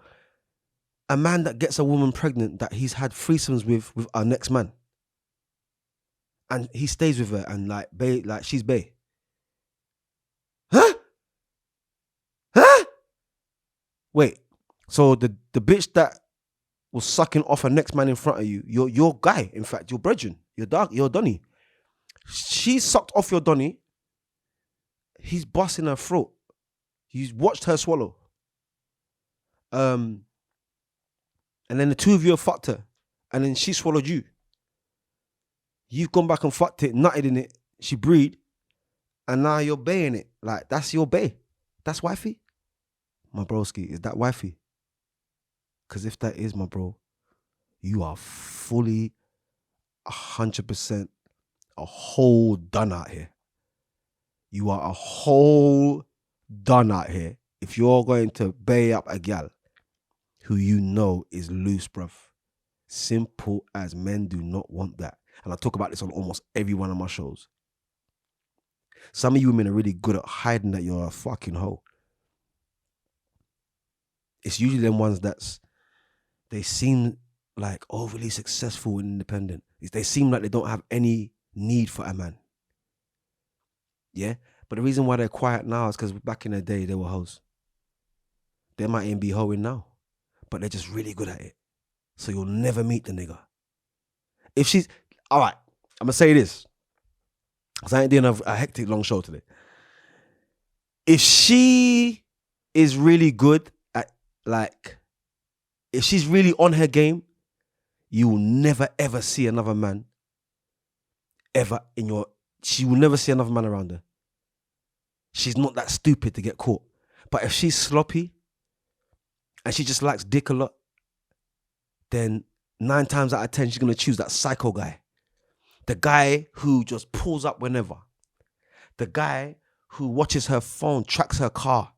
a man that gets a woman pregnant that he's had threesomes with our next man. And he stays with her and like she's bae. Huh? Wait, so the bitch that was sucking off her next man in front of you, your guy, in fact, your brethren, your Donny. She sucked off your Donny. He's busting her throat. He's watched her swallow. And then the two of you have fucked her. And then she swallowed you. You've gone back and fucked it, nutted in it. She breed. And now you're baying it. Like, that's your bay. That's wifey. My broski, is that wifey? Because if that is, my bro, you are fully 100% a whole done out here. You are a whole done out here if you're going to bay up a gal who you know is loose, bruv. Simple as, men do not want that. And I talk about this on almost every one of my shows. Some of you women are really good at hiding that you're a fucking hoe. It's usually them ones they seem like overly successful and independent. They seem like they don't have any need for a man. Yeah? But the reason why they're quiet now is because back in the day, they were hoes. They might even be hoeing now, but they're just really good at it. So you'll never meet the nigga. If she's, all right, I'm going to say this, because I ain't doing a hectic long show today. If she is really good at, like, if she's really on her game, you will never ever see another man she will never see another man around her. She's not that stupid to get caught. But if she's sloppy and she just likes dick a lot, then 9 times out of 10, she's going to choose that psycho guy. The guy who just pulls up whenever. The guy who watches her phone, tracks her car,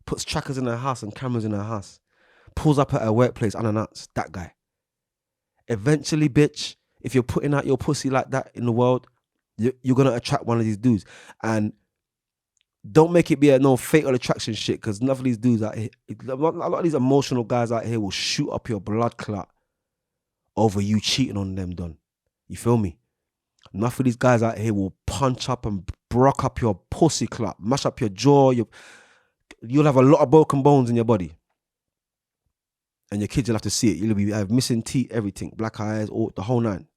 puts trackers in her house and cameras in her house, pulls up at her workplace unannounced. That guy. Eventually, bitch, if you're putting out your pussy like that in the world, you're going to attract one of these dudes. And don't make it be a no fatal attraction shit, because none of these dudes out here, a lot of these emotional guys out here will shoot up your blood clot over you cheating on them, done. You feel me? Enough of these guys out here will punch up and broke up your pussy clot, mash up your jaw. You'll have a lot of broken bones in your body. And your kids will have to see it. You'll be have missing teeth, everything, black eyes, all the whole nine.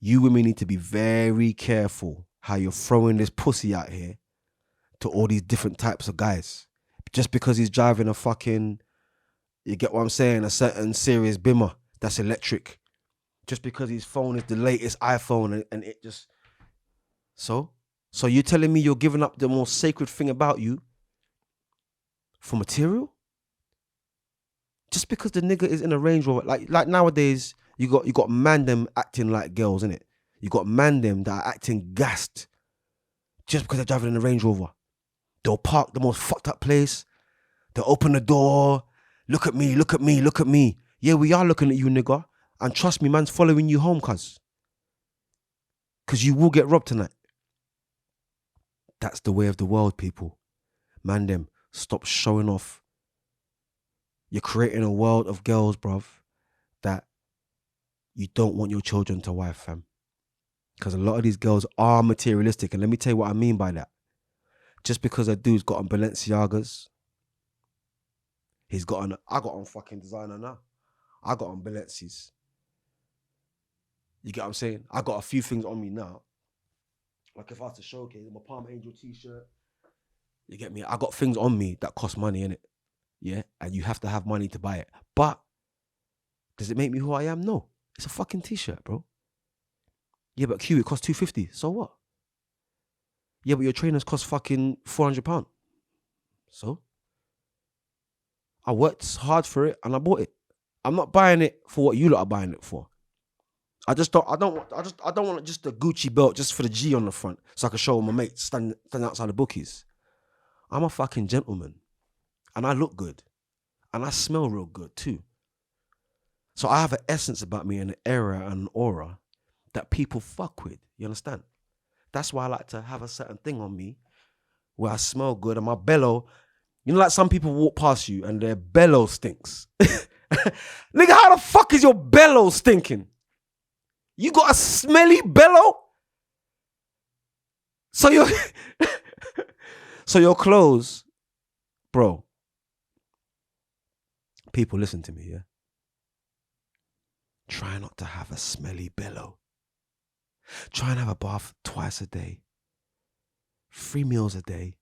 You women need to be very careful how you're throwing this pussy out here to all these different types of guys. Just because he's driving a fucking, you get what I'm saying, a certain series Bimmer that's electric. Just because his phone is the latest iPhone and it just... So you're telling me you're giving up the most sacred thing about you for material? Just because the nigga is in a Range Rover, like nowadays, you got man them acting like girls, innit? You got man them that are acting gassed just because they're driving in a Range Rover. They'll park the most fucked up place. They'll open the door. Look at me, look at me, look at me. Yeah, we are looking at you, nigga. And trust me, man's following you home, cuz you will get robbed tonight. That's the way of the world, people. Man them, stop showing off. You're creating a world of girls, bruv, that you don't want your children to wife, fam. Because a lot of these girls are materialistic. And let me tell you what I mean by that. Just because a dude's got on Balenciagas, I got on fucking designer now. I got on Balenci's. You get what I'm saying? I got a few things on me now. Like if I was to showcase my Palm Angel t-shirt, you get me? I got things on me that cost money, innit? Yeah? And you have to have money to buy it. But does it make me who I am? No. It's a fucking t-shirt, bro. Yeah, but Q, it costs $250. So what? Yeah, but your trainers cost fucking £400. So? I worked hard for it and I bought it. I'm not buying it for what you lot are buying it for. I don't want just a Gucci belt just for the G on the front so I can show my mates standing outside the bookies. I'm a fucking gentleman. And I look good. And I smell real good too. So I have an essence about me and an era and an aura that people fuck with. You understand? That's why I like to have a certain thing on me where I smell good and my bellow. You know, like some people walk past you and their bellow stinks. Nigga, how the fuck is your bellow stinking? You got a smelly bellow? So your clothes, bro. People, listen to me, yeah? Try not to have a smelly bellow. Try and have a bath twice a day, 3 meals a day,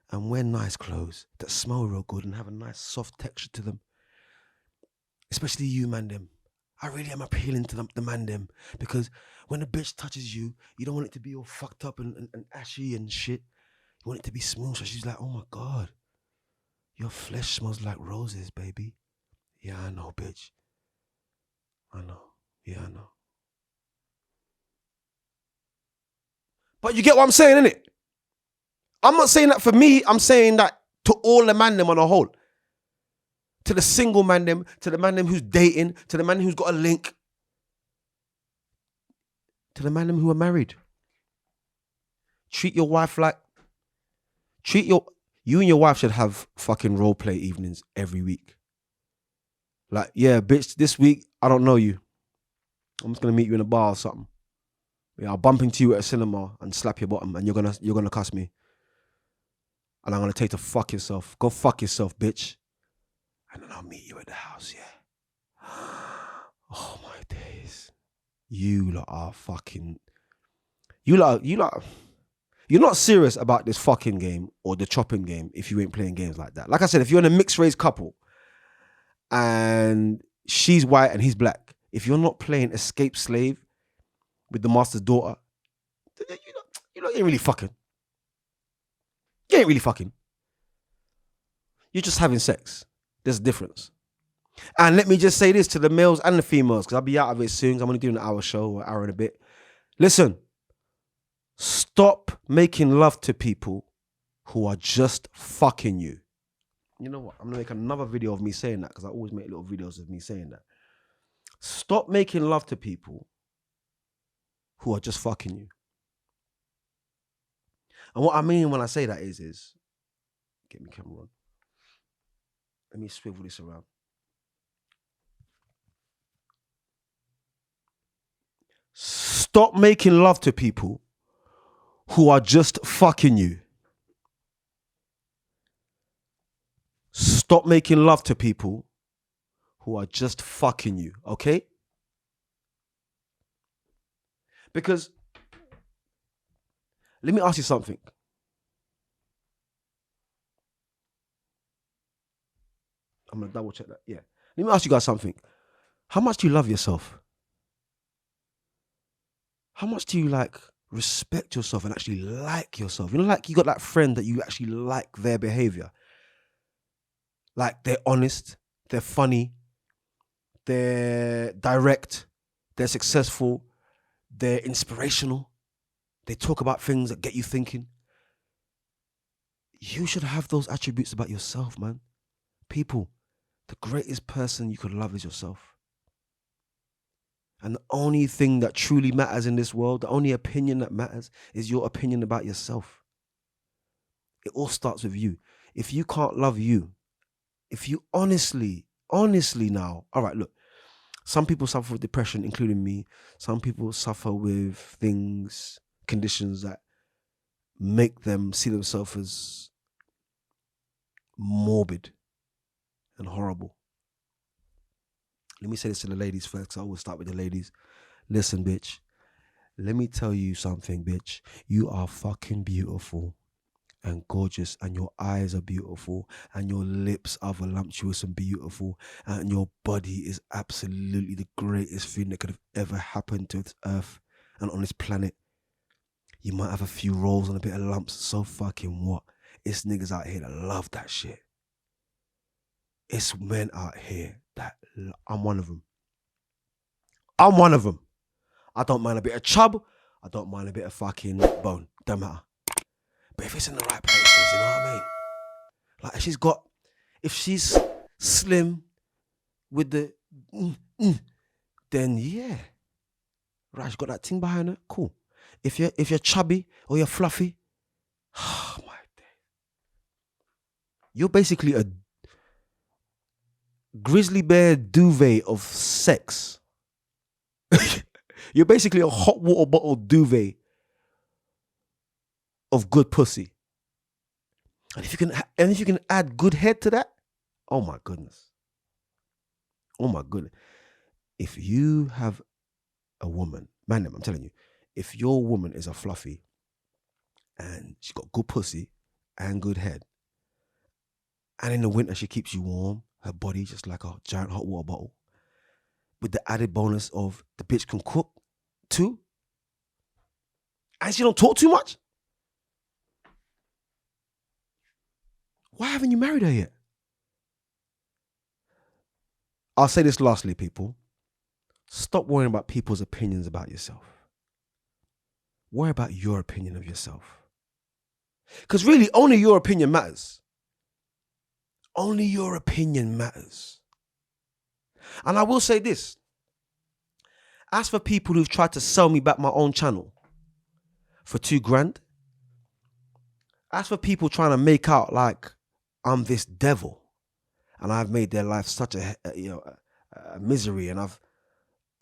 and wear nice clothes that smell real good and have a nice soft texture to them. Especially you, man, them. I really am appealing to the man, them, because when a bitch touches you, you don't want it to be all fucked up and ashy and shit. You want it to be smooth. So she's like, oh my God, your flesh smells like roses, baby. Yeah, I know, bitch. I know. Yeah, I know. But you get what I'm saying, innit? I'm not saying that for me. I'm saying that to all the man them on a whole. To the single man them, to the man them who's dating, to the man who's got a link, to the man them who are married. Treat your wife like, you and your wife should have fucking role play evenings every week. Like, yeah, bitch, this week, I don't know you. I'm just going to meet you in a bar or something. Yeah, I'll bump into you at a cinema and slap your bottom and you're gonna cuss me. And I'm going to tell you to fuck yourself. Go fuck yourself, bitch. And then I'll meet you at the house, yeah. Oh, my days. You lot are fucking... You're not serious about this fucking game or the chopping game if you ain't playing games like that. Like I said, if you're in a mixed race couple and she's white and he's black, if you're not playing escape slave with the master's daughter, you ain't really fucking. You ain't really fucking. You're just having sex. There's a difference. And let me just say this to the males and the females, because I'll be out of it soon. I'm only doing an hour show or an hour and a bit. Listen, stop making love to people who are just fucking you. You know what? I'm going to make another video of me saying that, because I always make little videos of me saying that. Stop making love to people who are just fucking you. And what I mean when I say that is get me camera on. Let me swivel this around. Stop making love to people who are just fucking you. Stop making love to people who are just fucking you, okay? Because, let me ask you something. I'm going to double check that, yeah. Let me ask you guys something. How much do you love yourself? How much do you respect yourself and actually like yourself? You know, like you got that friend that you actually like their behavior. Like they're honest, they're funny, they're direct, they're successful, they're inspirational. They talk about things that get you thinking. You should have those attributes about yourself, man. People, the greatest person you could love is yourself. And the only thing that truly matters in this world, the only opinion that matters is your opinion about yourself. It all starts with you. If you can't love you, if you honestly now, all right, look, some people suffer with depression, including me. Some people suffer with conditions that make them see themselves as morbid and horrible. Let me say this to the ladies first, because I always start with the ladies. Listen, bitch. Let me tell you something, bitch. You are fucking beautiful and gorgeous, and your eyes are beautiful, and your lips are voluptuous and beautiful, and your body is absolutely the greatest thing that could have ever happened to this earth and on this planet. You might have a few rolls and a bit of lumps. So fucking what? It's niggas out here that love that shit. It's men out here that... I'm one of them. I'm one of them. I don't mind a bit of chub. I don't mind a bit of fucking bone. Don't matter. But if it's in the right places, you know what I mean? Like if she's slim with the, then yeah. Right, she's got that thing behind her. Cool. If you're chubby or you're fluffy, oh my day. You're basically a grizzly bear duvet of sex. You're basically a hot water bottle duvet of good pussy. And if you can add good head to that, oh my goodness. Oh my goodness. If you have a woman, man, I'm telling you, if your woman is a fluffy and she's got good pussy and good head, and in the winter she keeps you warm, her body just like a giant hot water bottle, with the added bonus of the bitch can cook too, and she don't talk too much, why haven't you married her yet? I'll say this lastly, people. Stop worrying about people's opinions about yourself. Worry about your opinion of yourself. Because really, only your opinion matters. Only your opinion matters. And I will say this. As for people who've tried to sell me back my own channel for $2,000, as for people trying to make out like I'm this devil and I've made their life such a misery, and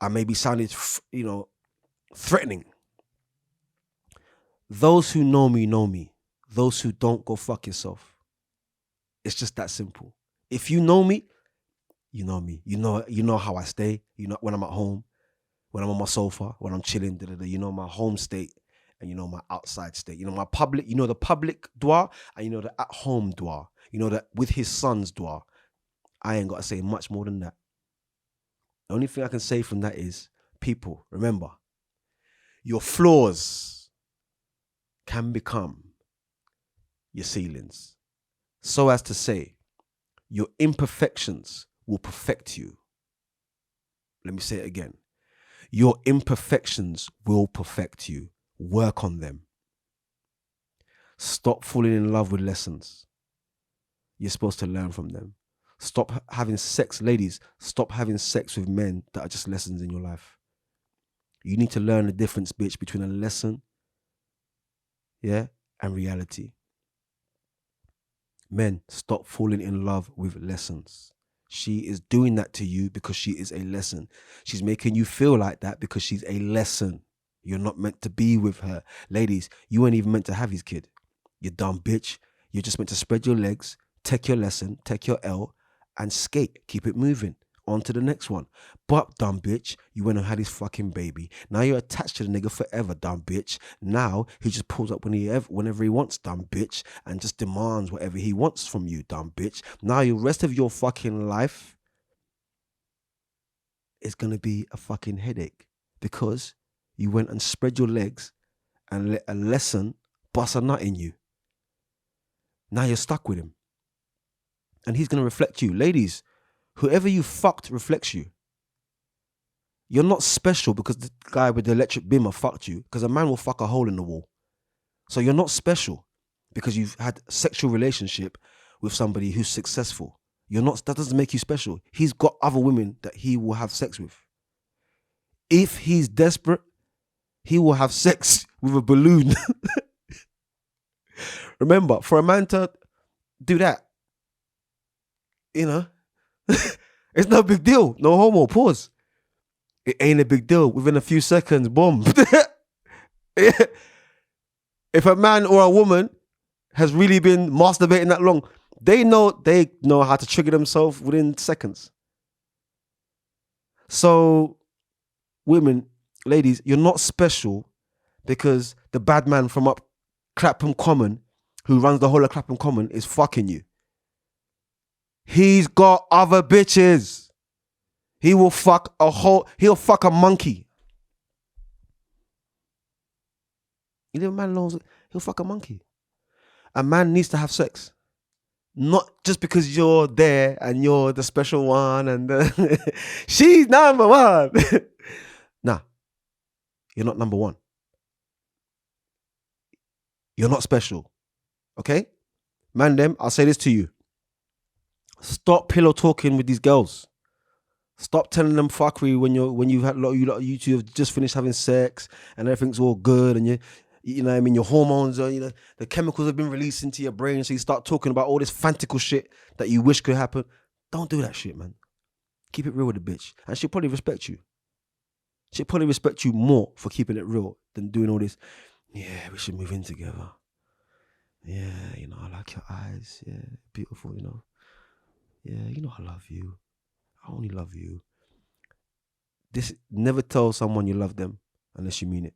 I maybe sounded, threatening. Those who know me know me. Those who don't, go fuck yourself. It's just that simple. If you know me, you know me. You know how I stay. You know when I'm at home, when I'm on my sofa, when I'm chilling. You know my home state, and you know my outside state. You know my public. You know the public dua, and you know the at home dua. You know that with his son's dua. I ain't got to say much more than that. The only thing I can say from that is, people, remember, your flaws can become your ceilings. So as to say, your imperfections will perfect you. Let me say it again. Your imperfections will perfect you. Work on them. Stop falling in love with lessons. You're supposed to learn from them. Stop having sex, ladies. Stop having sex with men that are just lessons in your life. You need to learn the difference, bitch, between a lesson, and reality. Men, stop falling in love with lessons. She is doing that to you because she is a lesson. She's making you feel like that because she's a lesson. You're not meant to be with her. Ladies, you ain't even meant to have his kid. You dumb bitch. You're just meant to spread your legs, take your lesson, take your L, and skate. Keep it moving. On to the next one. But, dumb bitch, you went and had his fucking baby. Now you're attached to the nigga forever, dumb bitch. Now he just pulls up whenever he wants, dumb bitch, and just demands whatever he wants from you, dumb bitch. Now the rest of your fucking life is going to be a fucking headache because you went and spread your legs and let a lesson bust a nut in you. Now you're stuck with him. And he's going to reflect you. Ladies, whoever you fucked reflects you. You're not special because the guy with the electric bimmer fucked you, because a man will fuck a hole in the wall. So you're not special because you've had a sexual relationship with somebody who's successful. That doesn't make you special. He's got other women that he will have sex with. If he's desperate, he will have sex with a balloon. Remember, for a man to do that, it's no big deal. No homo, pause. It ain't a big deal. Within a few seconds, boom. If a man or a woman has really been masturbating that long, they know how to trigger themselves within seconds. So, women, ladies, you're not special because the bad man from up Clapham Common, who runs the whole of Clapham Common, is fucking you. He's got other bitches. He'll fuck a monkey. You know, man knows he'll fuck a monkey. A man needs to have sex. Not just because you're there and you're the special one and she's number one. Nah. You're not number one. You're not special. Okay? Man, them, I'll say this to you. Stop pillow talking with these girls. Stop telling them fuckery when you've had you two have just finished having sex and everything's all good and you know what I mean, your hormones are, the chemicals have been released into your brain, so you start talking about all this fantical shit that you wish could happen. Don't do that shit, man. Keep it real with the bitch. And she'll probably respect you. She'll probably respect you more for keeping it real than doing all this. Yeah, we should move in together. Yeah, I like your eyes. Yeah, beautiful, Yeah, I love you. I only love you. Never tell someone you love them unless you mean it.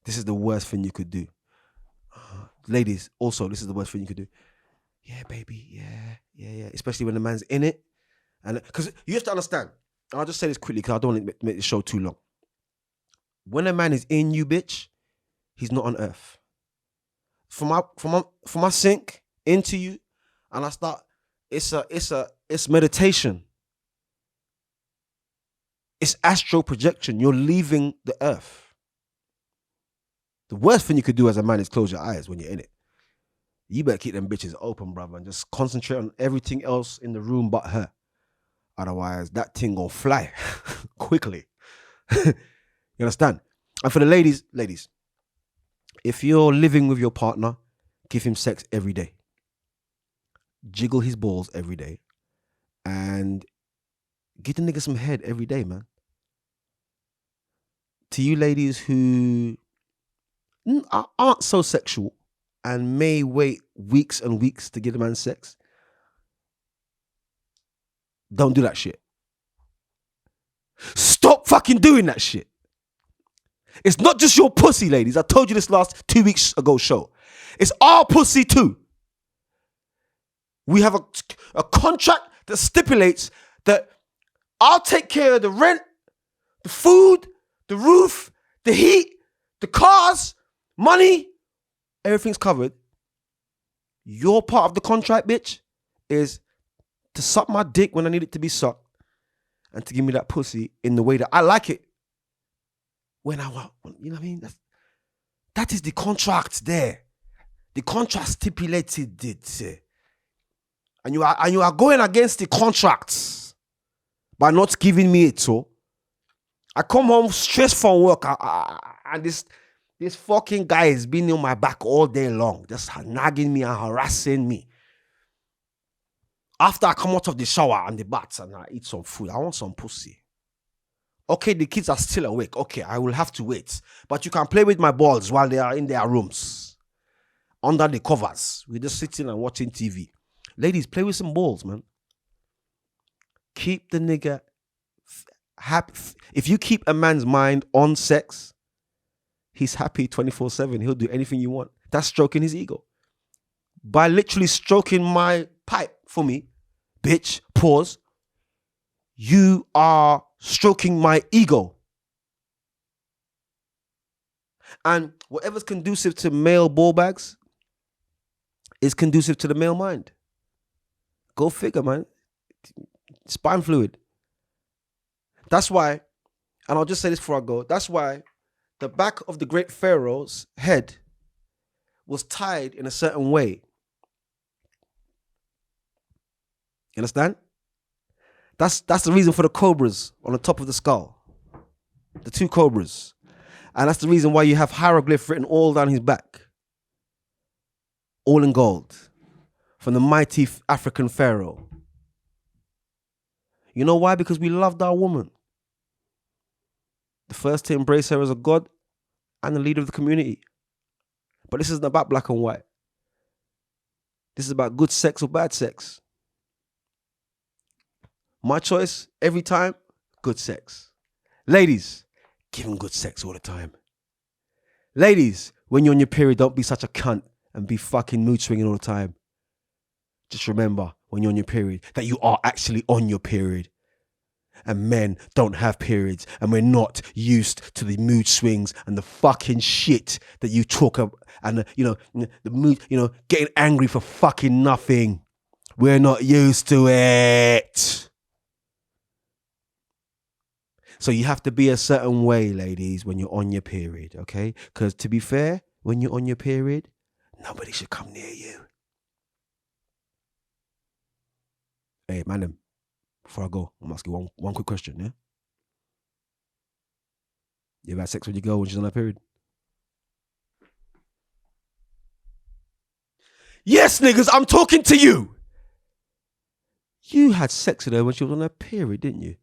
This is the worst thing you could do. Ladies, also, this is the worst thing you could do. Yeah, baby, yeah. Especially when the man's in it. And because you have to understand, and I'll just say this quickly because I don't want to make the show too long. When a man is in you, bitch, he's not on earth. From my sink into you, and I start, it's meditation. It's astral projection. You're leaving the earth. The worst thing you could do as a man is close your eyes when you're in it. You better keep them bitches open, brother, and just concentrate on everything else in the room but her. Otherwise, that thing gonna fly quickly. You understand? And for the ladies, if you're living with your partner, give him sex every day. Jiggle his balls every day. And give the nigga some head every day, man. To you ladies who aren't so sexual and may wait weeks and weeks to give a man sex, don't do that shit. Stop fucking doing that shit. It's not just your pussy, ladies. I told you this last 2 weeks ago show. It's our pussy too. We have a contract that stipulates that I'll take care of the rent, the food, the roof, the heat, the cars, money, everything's covered. Your part of the contract, bitch, is to suck my dick when I need it to be sucked and to give me that pussy in the way that I like it. When I want, you know what I mean? That is the contract there. The contract stipulated it. And you are going against the contracts by not giving me it. So I come home stressed from work and this fucking guy has been on my back all day long, just nagging me and harassing me. After I come out of the shower and the bath and I eat some food, I want some pussy. Okay, the kids are still awake. Okay, I will have to wait. But you can play with my balls while they are in their rooms. Under the covers. We're just sitting and watching TV. Ladies, play with some balls, man. Keep the nigga happy. If you keep a man's mind on sex, he's happy 24/7. He'll do anything you want. That's stroking his ego. By literally stroking my pipe for me, bitch, pause, you are stroking my ego. And whatever's conducive to male ball bags is conducive to the male mind. Go figure, man. Spine fluid. That's why, and I'll just say this before I go, that's why the back of the great Pharaoh's head was tied in a certain way. You understand? That's the reason for the cobras on the top of the skull. The two cobras. And that's the reason why you have hieroglyph written all down his back. All in gold. From the mighty African pharaoh. You know why? Because we loved our woman. The first to embrace her as a god and the leader of the community. But this isn't about black and white. This is about good sex or bad sex. My choice, every time, good sex. Ladies, give him good sex all the time. Ladies, when you're on your period, don't be such a cunt and be fucking mood swinging all the time. Just remember, when you're on your period, that you are actually on your period. And men don't have periods. And we're not used to the mood swings and the fucking shit that you talk about. And, the mood, getting angry for fucking nothing. We're not used to it. So you have to be a certain way, ladies, when you're on your period, okay? Because to be fair, when you're on your period, nobody should come near you. Hey, man, before I go, I'm asking one quick question, yeah? You ever had sex with your girl when she's on her period? Yes, niggas, I'm talking to you. You had sex with her when she was on her period, didn't you?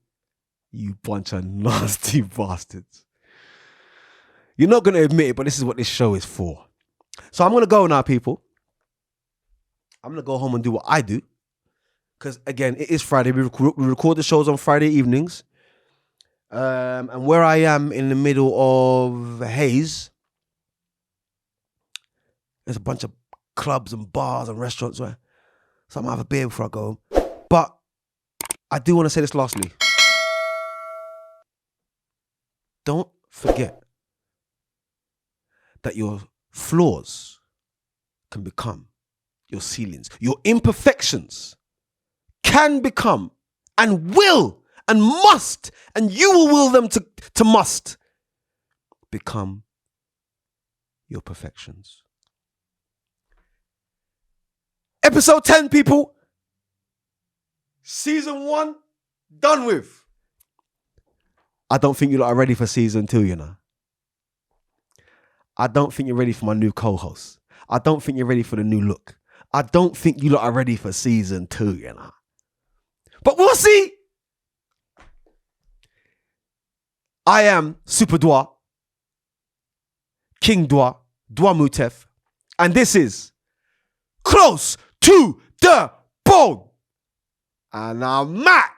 You bunch of nasty bastards. You're not going to admit it, but this is what this show is for. So I'm going to go now, people. I'm going to go home and do what I do. Because, again, it is Friday. We record the shows on Friday evenings. And where I am in the middle of Hayes, there's a bunch of clubs and bars and restaurants where so I'm going to have a beer before I go home. But I do want to say this lastly. Don't forget that your flaws can become your ceilings. Your imperfections can become and will and must, and you will them to must become your perfections. Episode 10, people. Season 1, done with. I don't think you lot are ready for season 2, you know. I don't think you're ready for my new co-host. I don't think you're ready for the new look. I don't think you lot are ready for season 2, you know. But we'll see. I am Super Dwa, King Dwa, Dwa Mutef, and this is Close to the Bone. And I'm Matt.